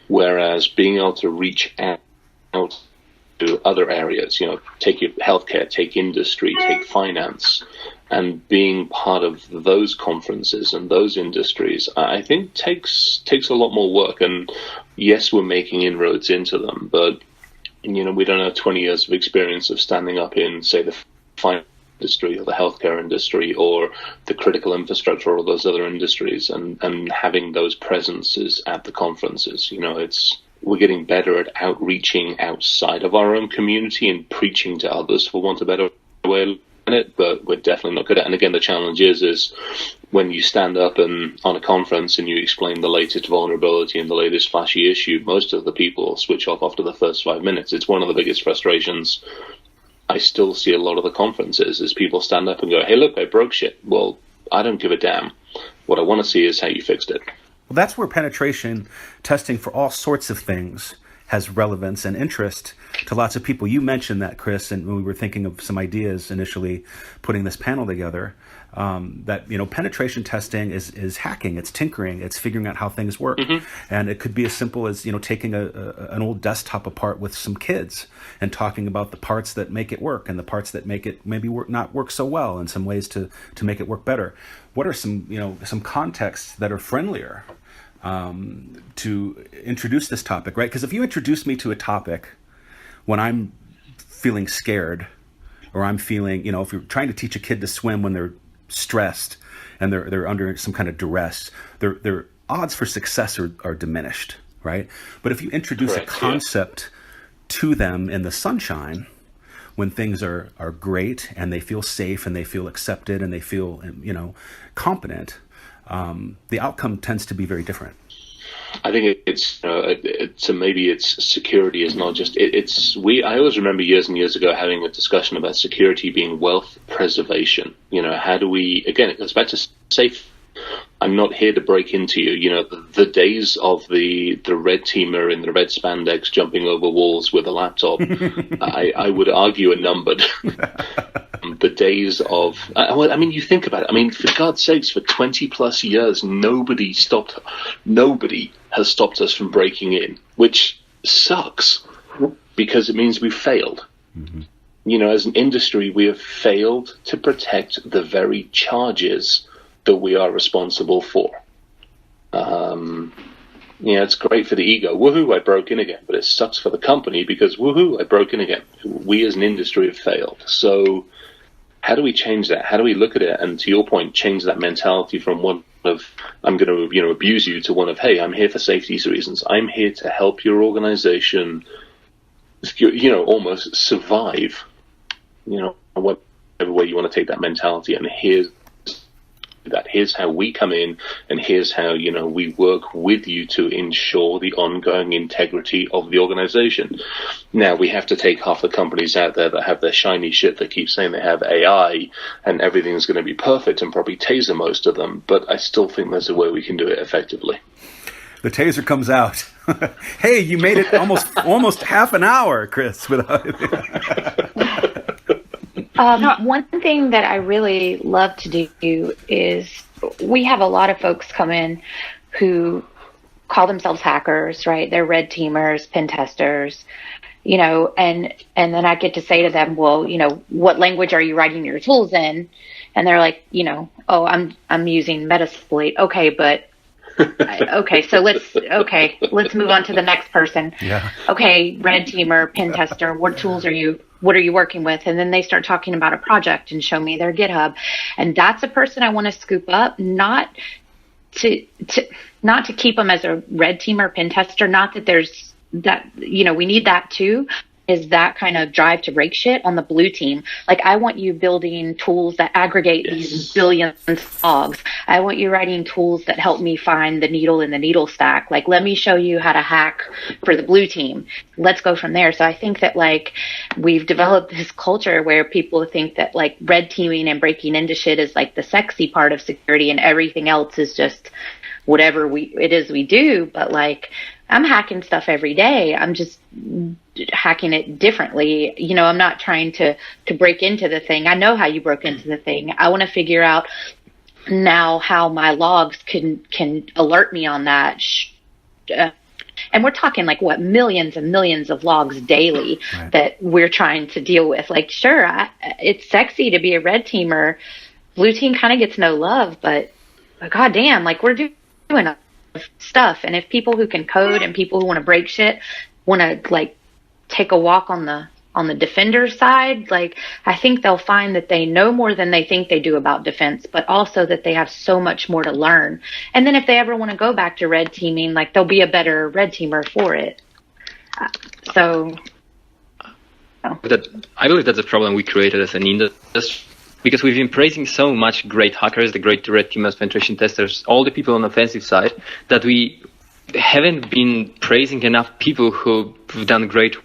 Whereas being able to reach out to other areas, take your healthcare, take industry, take finance, and being part of those conferences and those industries, I think takes a lot more work. And yes, we're making inroads into them, but, we don't have 20 years of experience of standing up in, say, the finance industry or the healthcare industry or the critical infrastructure or those other industries, and having those presences at the conferences. We're getting better at outreaching outside of our own community and preaching to others, for want of a better way of looking at it, but we're definitely not good at it. And again, the challenge is when you stand up and on a conference and you explain the latest vulnerability and the latest flashy issue, most of the people switch off after the first 5 minutes. It's one of the biggest frustrations I still see a lot of the conferences is people stand up and go, hey, look, I broke shit. Well, I don't give a damn. What I want to see is how you fixed it. Well, that's where penetration testing for all sorts of things has relevance and interest to lots of people. You mentioned that, Chris, and when we were thinking of some ideas initially putting this panel together, that penetration testing is hacking, it's tinkering, it's figuring out how things work. Mm-hmm. And it could be as simple as taking an old desktop apart with some kids and talking about the parts that make it work and the parts that make it maybe not work so well, and some ways to make it work better. What are some contexts that are friendlier to introduce this topic, right? Because if you introduce me to a topic when I'm feeling scared, or I'm feeling, if you're trying to teach a kid to swim when they're stressed and they're under some kind of duress, their odds for success are diminished, right? But if you introduce a concept to them in the sunshine, when things are great and they feel safe and they feel accepted and they feel competent, the outcome tends to be very different. I think so maybe it's security is not just I always remember years and years ago having a discussion about security being wealth preservation. How do we, again, it goes back to safe. I'm not here to break into you. The days of the red teamer in the red spandex jumping over walls with a laptop, I would argue are numbered. The days of, you think about it. For God's sakes, for 20 plus years, nobody has stopped us from breaking in, which sucks because it means we've failed. Mm-hmm. As an industry, we have failed to protect the very charges that we are responsible for. It's great for the ego. Woohoo, I broke in again. But it sucks for the company because woohoo, I broke in again. We as an industry have failed. So how do we change that? How do we look at it? And to your point, change that mentality from one of, I'm going to, abuse you, to one of, hey, I'm here for safety reasons. I'm here to help your organization, almost survive, whatever way you want to take that mentality. And here's that. Here's how we come in, and here's how, we work with you to ensure the ongoing integrity of the organization. Now, we have to take half the companies out there that have their shiny shit that keep saying they have AI and everything's going to be perfect, and probably taser most of them, but I still think there's a way we can do it effectively. The taser comes out. Hey, you made it almost half an hour, Chris. One thing that I really love to do is we have a lot of folks come in who call themselves hackers, right? They're red teamers, pen testers, and then I get to say to them, well, what language are you writing your tools in? And they're like, oh, I'm using Metasploit. Okay, but okay, so let's move on to the next person. Yeah. Okay, red teamer, pen tester, what tools are you working with? And then they start talking about a project and show me their GitHub. And that's a person I want to scoop up, not to keep them as a red teamer, pen tester, not that there's that, we need that too, is that kind of drive to break shit on the blue team. Like, I want you building tools that aggregate these billions of logs. I want you writing tools that help me find the needle in the needle stack. Like, let me show you how to hack for the blue team. Let's go from there. So I think that, like, we've developed this culture where people think that, like, red teaming and breaking into shit is, like, the sexy part of security, and everything else is just whatever it is we do. But, like, I'm hacking stuff every day. I'm just hacking it differently. I'm not trying to break into the thing. I know how you broke into the thing. I want to figure out now how my logs can alert me on that. And we're talking like millions and millions of logs daily that we're trying to deal with. Like, sure, it's sexy to be a red teamer. Blue team kind of gets no love, but goddamn, like, we're doing stuff. And if people who can code and people who want to break shit want to, like, take a walk on the defender side, like, I think they'll find that they know more than they think they do about defense, but also that they have so much more to learn. And then if they ever want to go back to red teaming, like, they'll be a better red teamer for it. So I believe that's a problem we created as an industry, because we've been praising so much great hackers, the great red teamers, penetration testers, all the people on the offensive side, that we haven't been praising enough people who've done great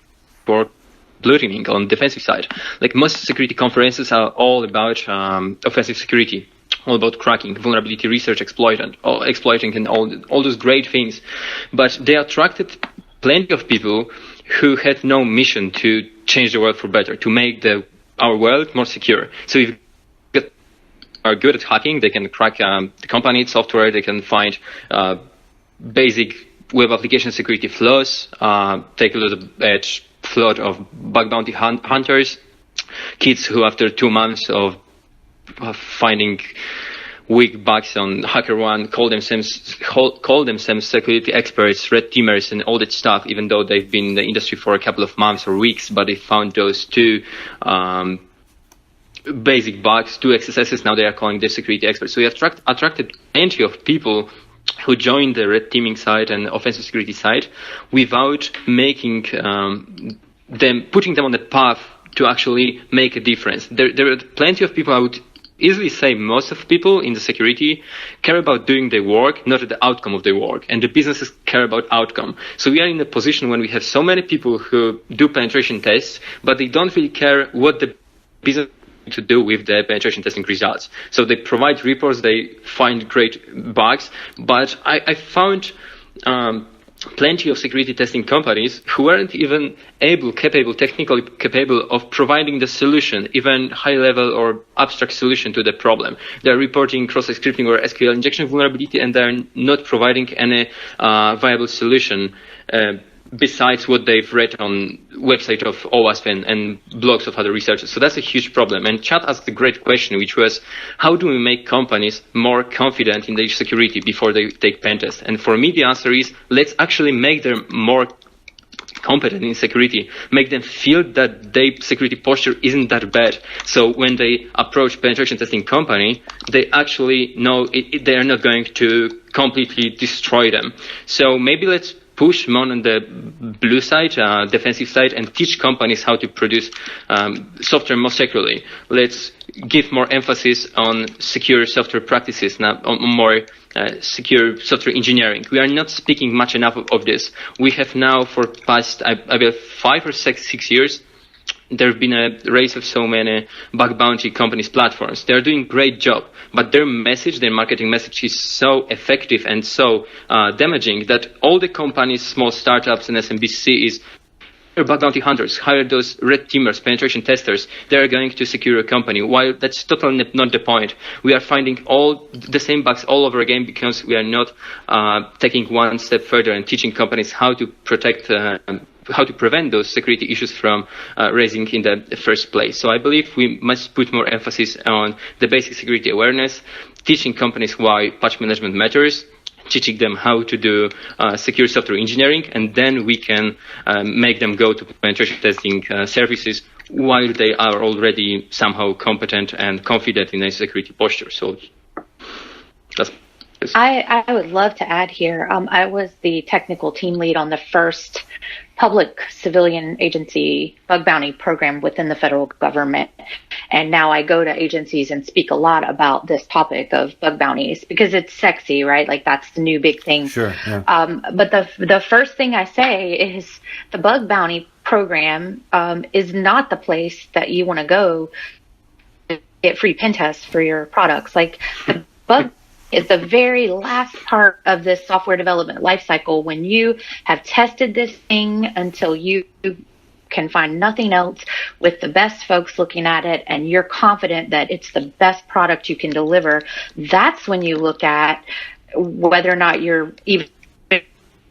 work blue teaming on the defensive side. Like, most security conferences are all about offensive security, all about cracking, vulnerability research, exploiting, and all those great things. But they attracted plenty of people who had no mission to change the world for better, to make our world more secure. So if are good at hacking, they can crack the company software, they can find basic web application security flaws, take a little bit flood of bug bounty hunters, kids who after 2 months of finding weak bugs on HackerOne call themselves security experts, red teamers, and all that stuff, even though they've been in the industry for a couple of months or weeks, but they found those two basic bugs, 2 XSSs, now they are calling them security experts. So we attracted plenty of people who joined the red teaming side and offensive security side without making putting them on the path to actually make a difference. There are plenty of people, I would easily say most of people in the security care about doing their work, not the outcome of their work, and the businesses care about outcome. So we are in a position when we have so many people who do penetration tests, but they don't really care what the business to do with the penetration testing results. So they provide reports, they find great bugs, but I found plenty of security testing companies who weren't even technically capable of providing the solution, even high level or abstract solution to the problem. They're reporting cross-site scripting or SQL injection vulnerability, and they're not providing any viable solution besides what they've read on website of OWASP and blogs of other researchers. So that's a huge problem. And Chad asked a great question, which was, how do we make companies more confident in their security before they take pen tests? And for me, the answer is, let's actually make them more competent in security, make them feel that their security posture isn't that bad. So when they approach penetration testing company, they actually know they are not going to completely destroy them. So maybe let's push more on the blue side, defensive side, and teach companies how to produce software more securely. Let's give more emphasis on secure software practices, on more secure software engineering. We are not speaking much enough of this. We have now, for past, I believe, 5 or 6 years, there have been a race of so many bug bounty companies' platforms. They are doing a great job, but their message, their marketing message is so effective and so damaging that all the companies, small startups and SMBC is bug bounty hunters, hire those red teamers, penetration testers. They are going to secure a company. While that's totally not the point. We are finding all the same bugs all over again because we are not taking one step further and teaching companies how to protect how to prevent those security issues from raising in the first place. So I believe we must put more emphasis on the basic security awareness, teaching companies why patch management matters, teaching them how to do secure software engineering, and then we can make them go to penetration testing services while they are already somehow competent and confident in a security posture. So that's I would love to add here. I was the technical team lead on the first public civilian agency bug bounty program within the federal government. And now I go to agencies and speak a lot about this topic of bug bounties because it's sexy, right? Like that's the new big thing. Sure. Yeah. But the first thing I say is the bug bounty program is not the place that you want to go to get free pen tests for your products. Like the bug is the very last part of this software development lifecycle when you have tested this thing until you can find nothing else with the best folks looking at it and you're confident that it's the best product you can deliver. That's when you look at whether or not you're even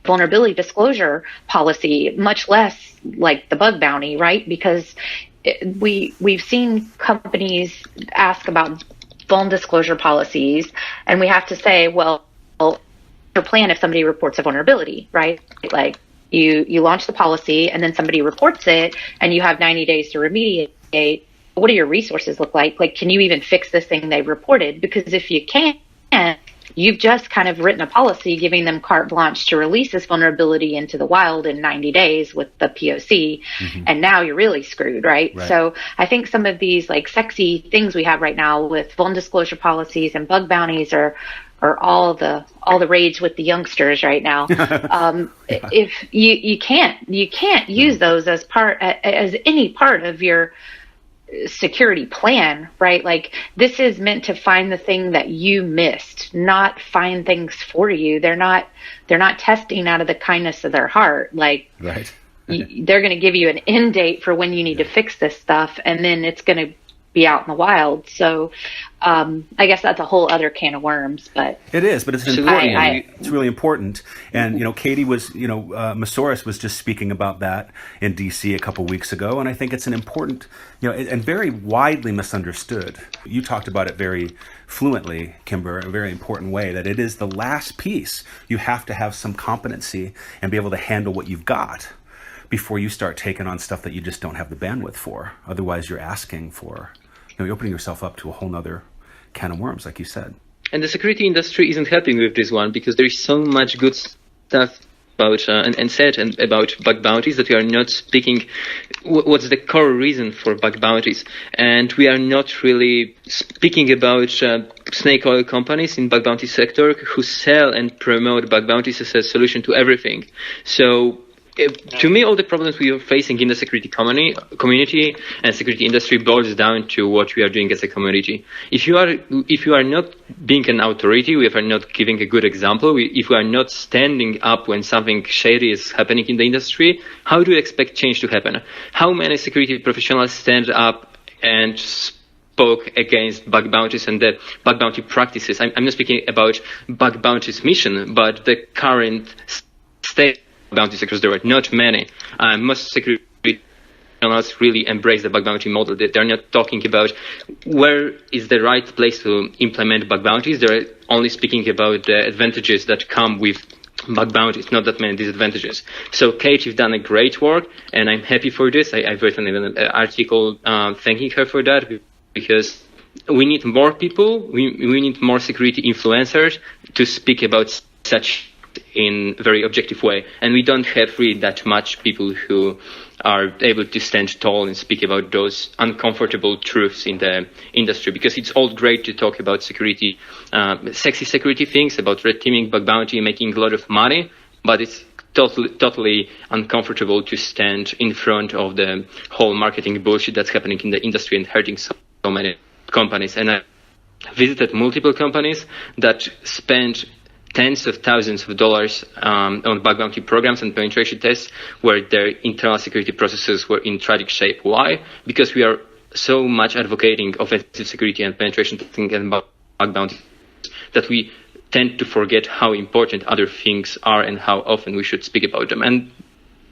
vulnerability disclosure policy, much less like the bug bounty, right? Because we've seen companies ask about vuln disclosure policies, and we have to say, well, your plan if somebody reports a vulnerability, right? Like you launch the policy and then somebody reports it and you have 90 days to remediate. What do your resources look like? Like, can you even fix this thing they reported? Because if you can't, you've just kind of written a policy giving them carte blanche to release this vulnerability into the wild in 90 days with the POC. Mm-hmm. And now you're really screwed, right? So I think some of these like sexy things we have right now with vuln disclosure policies and bug bounties are all the rage with the youngsters right now. If you can't use those as any part of your security plan, right? Like this is meant to find the thing that you missed, not find things for you. They're not testing out of the kindness of their heart. Like right. They're going to give you an end date for when you need to fix this stuff, and then it's going to be out in the wild. So I guess that's a whole other can of worms, but it is, but it's important. It's really important. And, Katie was, Masoris was just speaking about that in DC a couple weeks ago. And I think it's an important, and very widely misunderstood. You talked about it very fluently, Kimber, a very important way, that it is the last piece. You have to have some competency and be able to handle what you've got before you start taking on stuff that you just don't have the bandwidth for. Otherwise, you're asking for, you're opening yourself up to a whole nother can of worms, like you said. And the security industry isn't helping with this one because there is so much good stuff about and said about bug bounties that we are not speaking what's the core reason for bug bounties. And we are not really speaking about snake oil companies in bug bounty sector who sell and promote bug bounties as a solution to everything. So to me, all the problems we are facing in the security community and security industry boils down to what we are doing as a community. If you are not being an authority, if we are not giving a good example, if we are not standing up when something shady is happening in the industry, how do you expect change to happen? How many security professionals stand up and spoke against bug bounties and the bug bounty practices? I'm not speaking about bug bounties mission, but the current state bounty sectors. There are not many. Most security professionals really embrace the bug bounty model. They're not talking about where is the right place to implement bug bounties. They're only speaking about the advantages that come with bug bounties, not that many disadvantages. So, Kate, you've done a great work, and I'm happy for this. I've written an article thanking her for that because we need more people. We need more security influencers to speak about such in a very objective way. And we don't have really that much people who are able to stand tall and speak about those uncomfortable truths in the industry, because it's all great to talk about security, sexy security things, about red teaming, bug bounty, making a lot of money, but it's totally uncomfortable to stand in front of the whole marketing bullshit that's happening in the industry and hurting so many companies. And I visited multiple companies that spend tens of thousands of dollars on bug bounty programs and penetration tests where their internal security processes were in tragic shape. Why? Because we are so much advocating offensive security and penetration testing and bug bounty that we tend to forget how important other things are and how often we should speak about them. And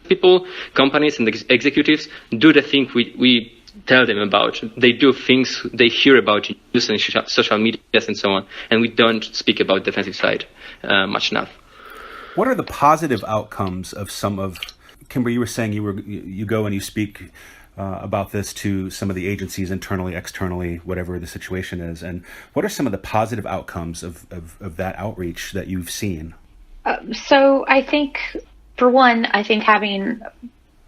people, companies, and executives do the thing we tell them about. They do things they hear about in news and social media and so on, and we don't speak about the defensive side much enough. What are the positive outcomes of some of, Kimber, you were saying you go and you speak about this to some of the agencies internally, externally, whatever the situation is, and what are some of the positive outcomes of that outreach that you've seen? So I think, for one, having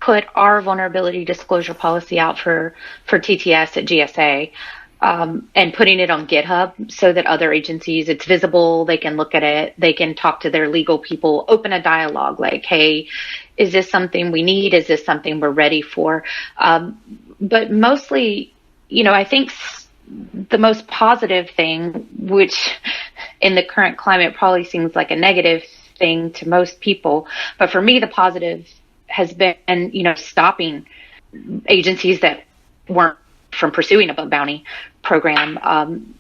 put our vulnerability disclosure policy out for TTS at GSA, and putting it on GitHub so that other agencies, it's visible, they can look at it, they can talk to their legal people, open a dialogue like, hey, is this something we need? Is this something we're ready for? But mostly, I think the most positive thing, which in the current climate probably seems like a negative thing to most people, but for me, the positive has been, stopping agencies that weren't from pursuing a bug bounty program,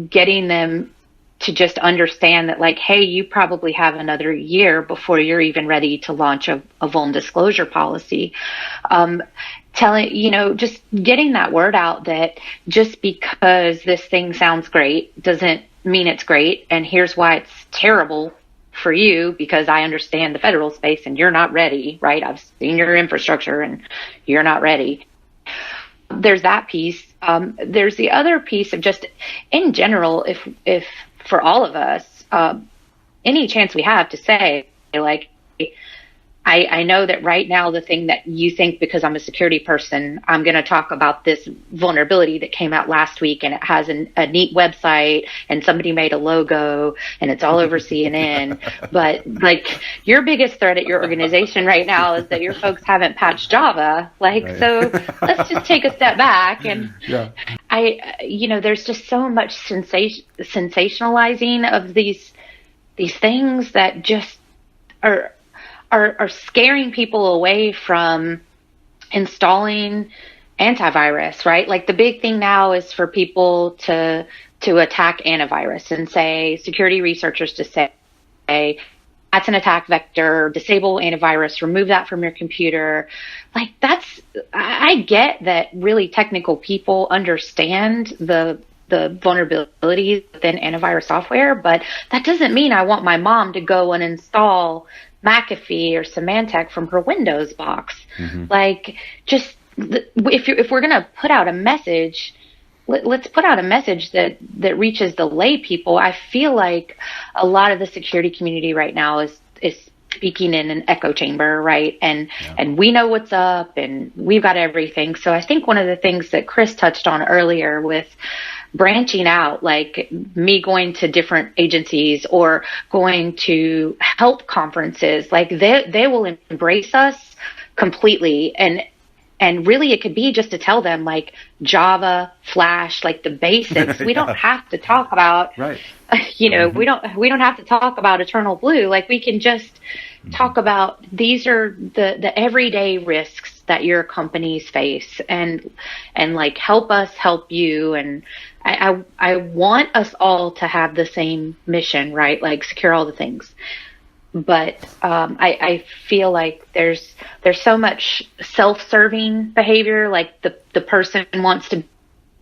getting them to just understand that, like, hey, you probably have another year before you're even ready to launch a vuln disclosure policy. Just getting that word out that just because this thing sounds great doesn't mean it's great. And here's why it's terrible for you, because I understand the federal space and you're not ready, right? I've seen your infrastructure and you're not ready. There's that piece. There's the other piece of just in general, if for all of us, any chance we have to say, like, I know that right now the thing that you think, because I'm a security person, I'm going to talk about this vulnerability that came out last week, and it has a neat website and somebody made a logo and it's all over CNN. But like, your biggest threat at your organization right now is that your folks haven't patched Java. Like, right. So let's just take a step back. And yeah. There's just so much sensationalizing of these things that just are scaring people away from installing antivirus, right? Like, the big thing now is for people to attack antivirus and say, security researchers to say, that's an attack vector, disable antivirus, remove that from your computer. Like, I get that really technical people understand the vulnerabilities within antivirus software, but that doesn't mean I want my mom to go and install McAfee or Symantec from her Windows box. Mm-hmm. Like, just if we're going to put out a message, let's put out a message that reaches the lay people. I feel like a lot of the security community right now is speaking in an echo chamber, right? And we know what's up and we've got everything. So I think one of the things that Chris touched on earlier with branching out, like me going to different agencies or going to help conferences, like they will embrace us completely. And really it could be just to tell them, like, Java, Flash, like the basics. We don't have to talk about, right. Mm-hmm. we don't have to talk about Eternal Blue. Like, we can just talk about, these are the everyday risks that your companies face, and like, help us help you. And I want us all to have the same mission, right? Like, secure all the things. But I feel like there's so much self-serving behavior. Like, the person wants to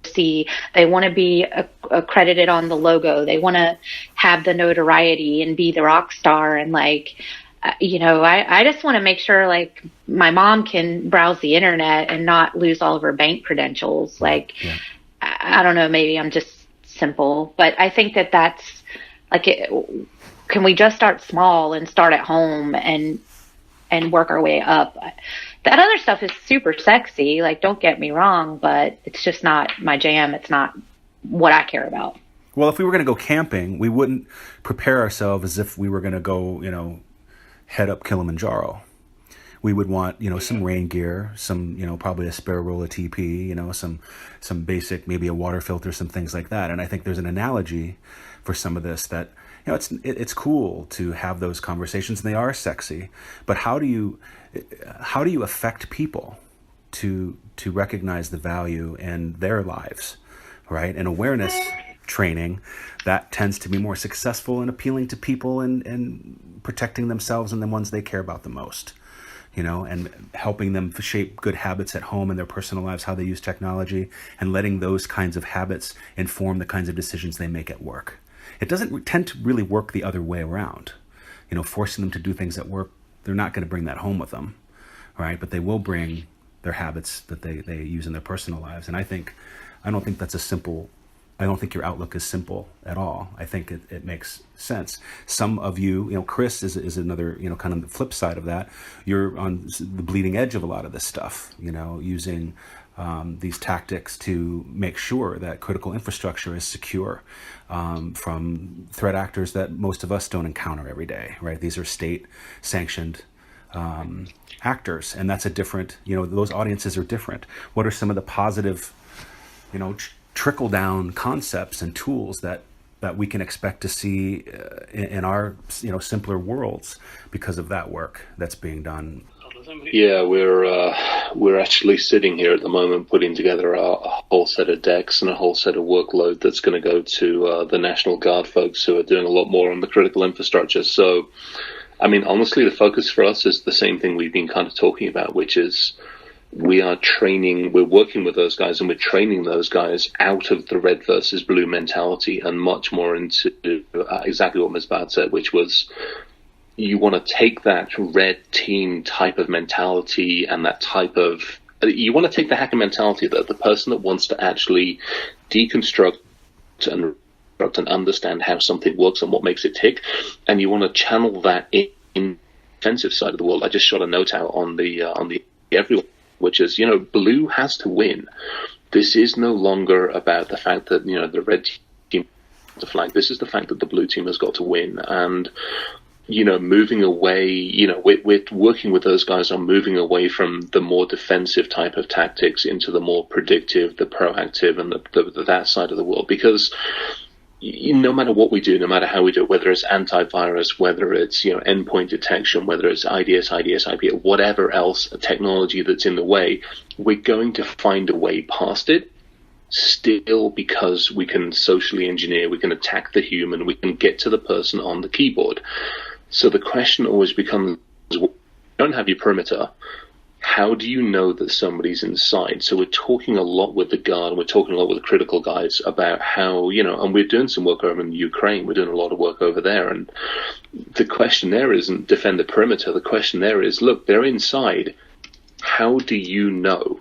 see, they want to be accredited on the logo, they want to have the notoriety and be the rock star, and like, I just want to make sure, like, my mom can browse the internet and not lose all of her bank credentials. Like, yeah. I don't know, maybe I'm just simple, but I think that's like can we just start small and start at home and work our way up? That other stuff is super sexy. Like, don't get me wrong, but it's just not my jam. It's not what I care about. Well, if we were going to go camping, we wouldn't prepare ourselves as if we were going to go, head up Kilimanjaro. We would want, some rain gear, some, probably a spare roll of TP, some basic, maybe a water filter, some things like that. And I think there's an analogy for some of this that, it's cool to have those conversations, and they are sexy. But how do you affect people to recognize the value in their lives, right? And awareness training that tends to be more successful in appealing to people and protecting themselves and the ones they care about the most, and helping them shape good habits at home in their personal lives, how they use technology, and letting those kinds of habits inform the kinds of decisions they make at work. It doesn't tend to really work the other way around. Forcing them to do things at work, they're not going to bring that home with them, right? But they will bring their habits that they use in their personal lives. And I don't think your outlook is simple at all. I think it makes sense. Some of you, Chris is another, kind of the flip side of that. You're on the bleeding edge of a lot of this stuff, using these tactics to make sure that critical infrastructure is secure from threat actors that most of us don't encounter every day, right? These are state-sanctioned actors, and that's a different, those audiences are different. What are some of the positive, trickle-down concepts and tools that we can expect to see in our, simpler worlds because of that work that's being done? Yeah, we're actually sitting here at the moment putting together a whole set of decks and a whole set of workload that's going to go to the National Guard folks who are doing a lot more on the critical infrastructure. So, I mean, honestly, the focus for us is the same thing we've been kind of talking about, which is we're working with those guys and we're training those guys out of the red versus blue mentality and much more into exactly what Ms. Bad said, which was you want to take that red team type of mentality and you want to take the hacker mentality, that the person that wants to actually deconstruct and understand how something works and what makes it tick, and you want to channel that in the defensive side of the world. I just shot a note out on the everyone, which is, blue has to win. This is no longer about the fact that, the red team has the flag. This is the fact that the blue team has got to win. And, moving away, we're working with those guys on moving away from the more defensive type of tactics into the more predictive, the proactive, and that side of the world. Because no matter what we do, no matter how we do it, whether it's antivirus, whether it's endpoint detection, whether it's IDS, IP, whatever else technology that's in the way, we're going to find a way past it. Still, because we can socially engineer, we can attack the human, we can get to the person on the keyboard. So the question always becomes: you don't have your perimeter. How do you know that somebody's inside? So we're talking a lot with the Guard, and we're talking a lot with the critical guys about how, and we're doing some work over in Ukraine. We're doing a lot of work over there. And the question there isn't defend the perimeter. The question there is, look, they're inside. How do you know?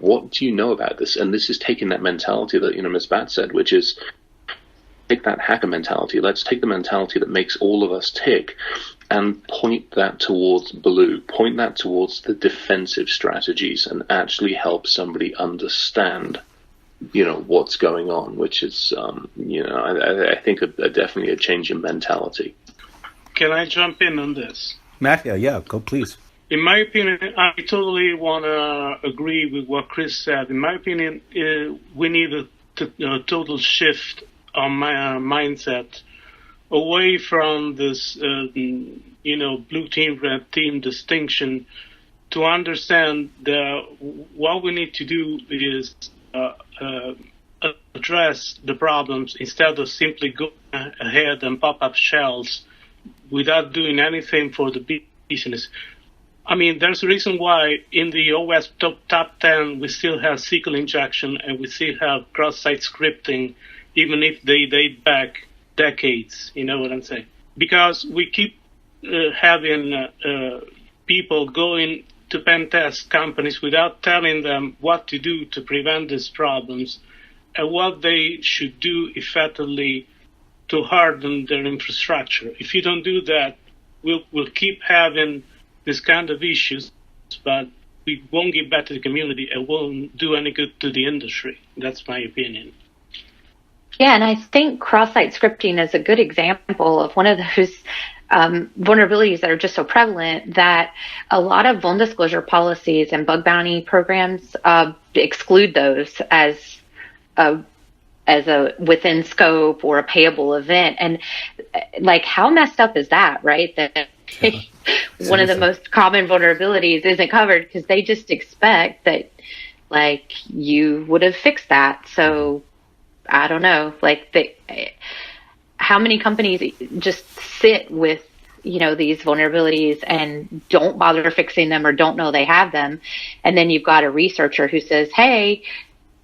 What do you know about this? And this is taking that mentality that, Ms. Bat said, which is take that hacker mentality. Let's take the mentality that makes all of us tick and point that towards blue, point that towards the defensive strategies, and actually help somebody understand, what's going on, which is, I think definitely a change in mentality. Can I jump in on this? Matt, yeah, go please. In my opinion, I totally want to agree with what Chris said. In my opinion, we need a total shift on my mindset away from this, blue team, red team distinction, to understand that what we need to do is address the problems instead of simply going ahead and pop up shells without doing anything for the business. I mean, there's a reason why in the OS top 10 we still have SQL injection and we still have cross-site scripting, even if they date back decades. You know what I'm saying? Because we keep having people going to pen test companies without telling them what to do to prevent these problems and what they should do effectively to harden their infrastructure. If you don't do that, we'll keep having this kind of issues, but we won't give back to the community and won't do any good to the industry. That's my opinion. Yeah, and I think cross-site scripting is a good example of one of those vulnerabilities that are just so prevalent that a lot of vulnerability disclosure policies and bug bounty programs exclude those as a within scope or a payable event. And like, how messed up is that, right? That one of the most common vulnerabilities isn't covered because they just expect that, like, you would have fixed that. So I don't know, like, how many companies just sit with, these vulnerabilities and don't bother fixing them or don't know they have them. And then you've got a researcher who says, hey,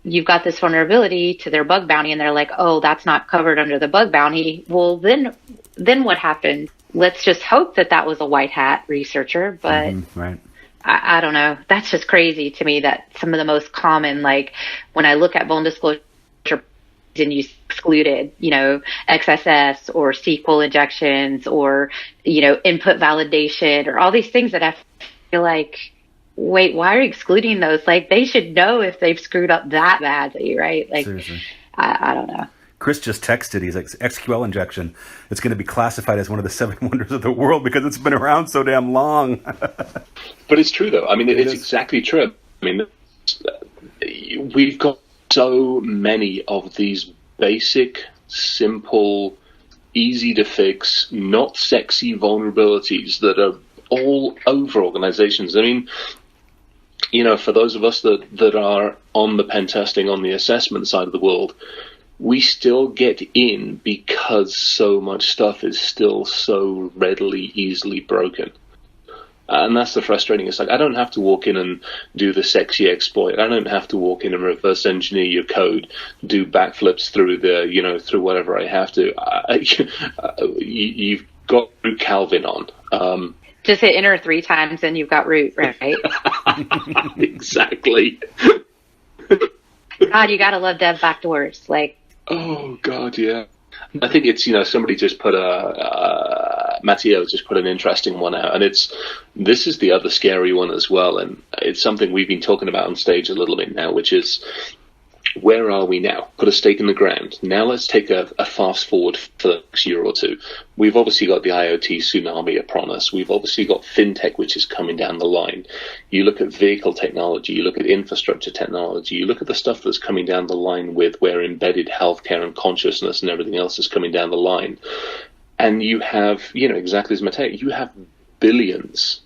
you've got this vulnerability to their bug bounty. And they're like, oh, that's not covered under the bug bounty. Well, then what happened? Let's just hope that was a white hat researcher. But right. I don't know. That's just crazy to me that some of the most common, like when I look at vulnerability disclosure and you excluded, XSS or SQL injections or, input validation or all these things that I feel like, wait, why are you excluding those? Like, they should know if they've screwed up that badly, right? Like, seriously. I don't know. Chris just texted, he's like, SQL injection, it's going to be classified as one of the 7 wonders of the world because it's been around so damn long. But it's true, though. I mean, it's exactly true. I mean, we've got so many of these basic, simple, easy to fix, not sexy vulnerabilities that are all over organizations. I mean, for those of us that are on the pen testing, on the assessment side of the world, we still get in because so much stuff is still so readily, easily broken. And that's the frustrating. It's like, I don't have to walk in and do the sexy exploit. I don't have to walk in and reverse engineer your code, do backflips through through whatever I have to. You've got root Calvin on. Just hit enter 3 times and you've got root, right? Exactly. God, you gotta love dev backdoors. Like, oh God, yeah. I think it's somebody just put Matteo just put an interesting one out, and this is the other scary one as well, and it's something we've been talking about on stage a little bit now, which is, where are we now? Put a stake in the ground. Now let's take a fast forward for the next year or two. We've obviously got the IoT tsunami upon us. We've obviously got fintech, which is coming down the line. You look at vehicle technology, you look at infrastructure technology, you look at the stuff that's coming down the line with where embedded healthcare and consciousness and everything else is coming down the line. And you have, exactly as Matteo, you have billions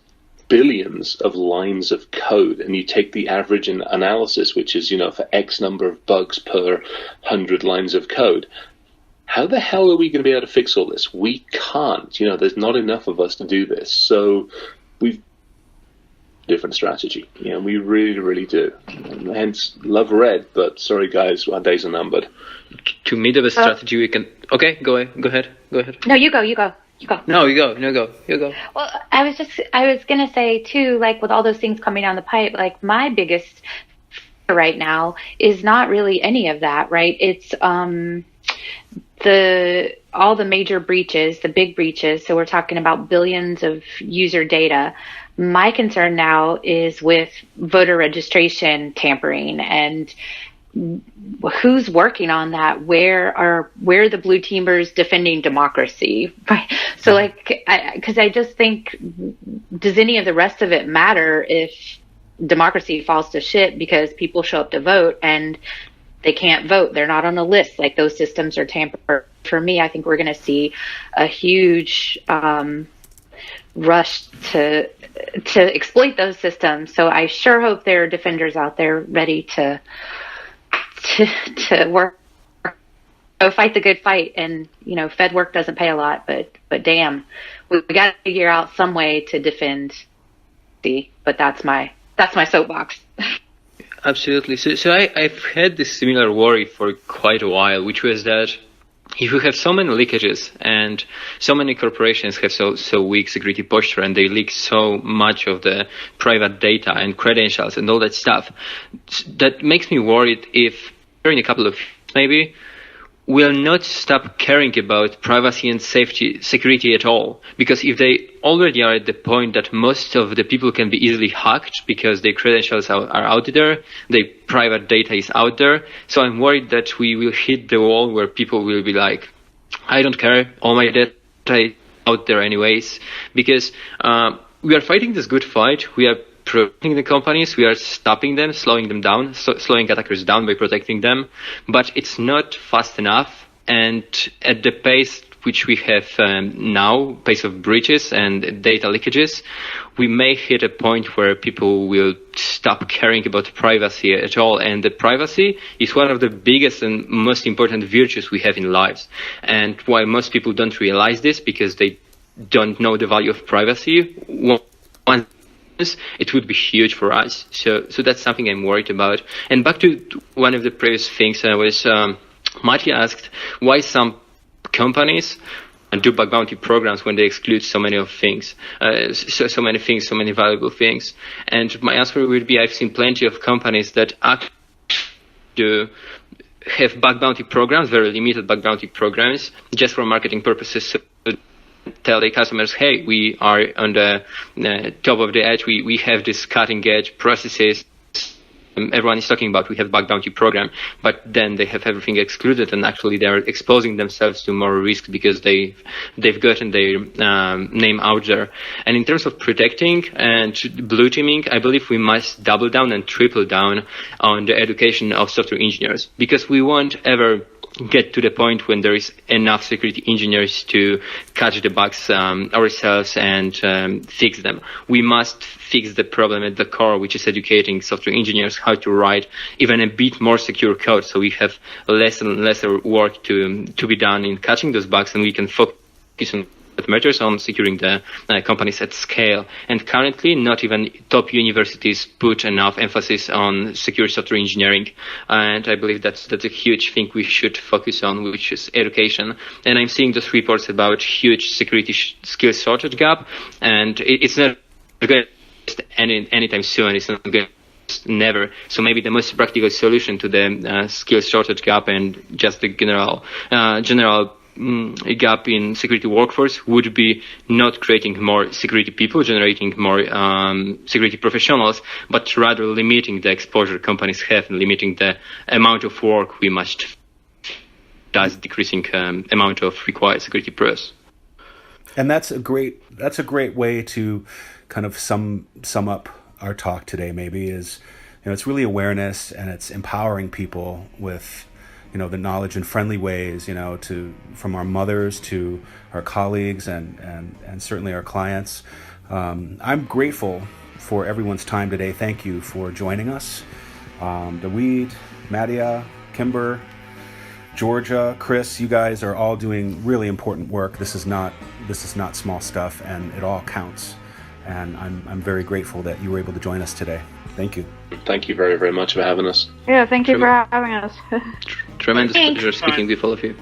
of lines of code, and you take the average analysis, which is, for X number of bugs per 100 lines of code. How the hell are we going to be able to fix all this? We can't. There's not enough of us to do this. So we've different strategy. We really, really do. And hence, love red, but sorry, guys, our days are numbered. To meet up a strategy, we can... Okay, go ahead. No, you go. No, you go. Well, I was going to say too, like with all those things coming down the pipe, like my biggest fear right now is not really any of that, right? It's all the major breaches, the big breaches. So we're talking about billions of user data. My concern now is with voter registration tampering and who's working on that? Where are the blue teamers defending democracy? Right. So because I just think, does any of the rest of it matter if democracy falls to shit because people show up to vote and they can't vote? They're not on a list. Like, those systems are tampered. For me, I think we're going to see a huge rush to exploit those systems. So I sure hope there are defenders out there ready to work, fight the good fight. And Fed work doesn't pay a lot, but damn, we got to figure out some way to defend. But that's my soapbox. Absolutely. So I've had this similar worry for quite a while, which was that if you have so many leakages and so many corporations have so weak security posture and they leak so much of the private data and credentials and all that stuff, that makes me worried if in a couple of years maybe will not stop caring about privacy and security at all. Because if they already are at the point that most of the people can be easily hacked because their credentials are out there, their private data is out there. So I'm worried that we will hit the wall where people will be like, I don't care, all my data is out there anyways. Because we are fighting this good fight. We are protecting the companies, we are stopping them, slowing them down, slowing attackers down by protecting them, but it's not fast enough. And at the pace which we have now, pace of breaches and data leakages, we may hit a point where people will stop caring about privacy at all. And the privacy is one of the biggest and most important virtues we have in lives. And while most people don't realize this because they don't know the value of privacy, one it would be huge for us. So that's something I'm worried about. And back to one of the previous things, Mati asked why some companies do bug bounty programs when they exclude so many of things, so many things, so many valuable things. And my answer would be I've seen plenty of companies that actually do have bug bounty programs, very limited bug bounty programs, just for marketing purposes. So tell their customers, hey, we are on the top of the edge. We have this cutting edge processes. Everyone is talking about we have bug bounty program, but then they have everything excluded, and actually they're exposing themselves to more risk because they've gotten their name out there. And in terms of protecting and blue teaming, I believe we must double down and triple down on the education of software engineers, because we won't ever get to the point when there is enough security engineers to catch the bugs ourselves and fix them. We must fix the problem at the core, which is educating software engineers how to write even a bit more secure code, so we have less and less work to be done in catching those bugs, and we can focus on what matters, on securing the companies at scale. And currently, not even top universities put enough emphasis on secure software engineering. And I believe that's a huge thing we should focus on, which is education. And I'm seeing those reports about huge security skills shortage gap, and it's not going to anytime soon. It's not going to never. So maybe the most practical solution to the skills shortage gap and just the general gap in security workforce would be not creating more security people, generating more security professionals, but rather limiting the exposure companies have and limiting the amount of work we must, thus decreasing amount of required security pros. And that's a great way to kind of sum up our talk today. Maybe is, it's really awareness, and it's empowering people with the knowledge in friendly ways, from our mothers to our colleagues and certainly our clients. I'm grateful for everyone's time today. Thank you for joining us. Daweed, Madia, Kimber, Georgia, Chris, you guys are all doing really important work. This is not small stuff, and it all counts. And I'm very grateful that you were able to join us today. Thank you. Thank you very, very much for having us. Yeah, thank you for having us. Tremendous pleasure speaking with all of you.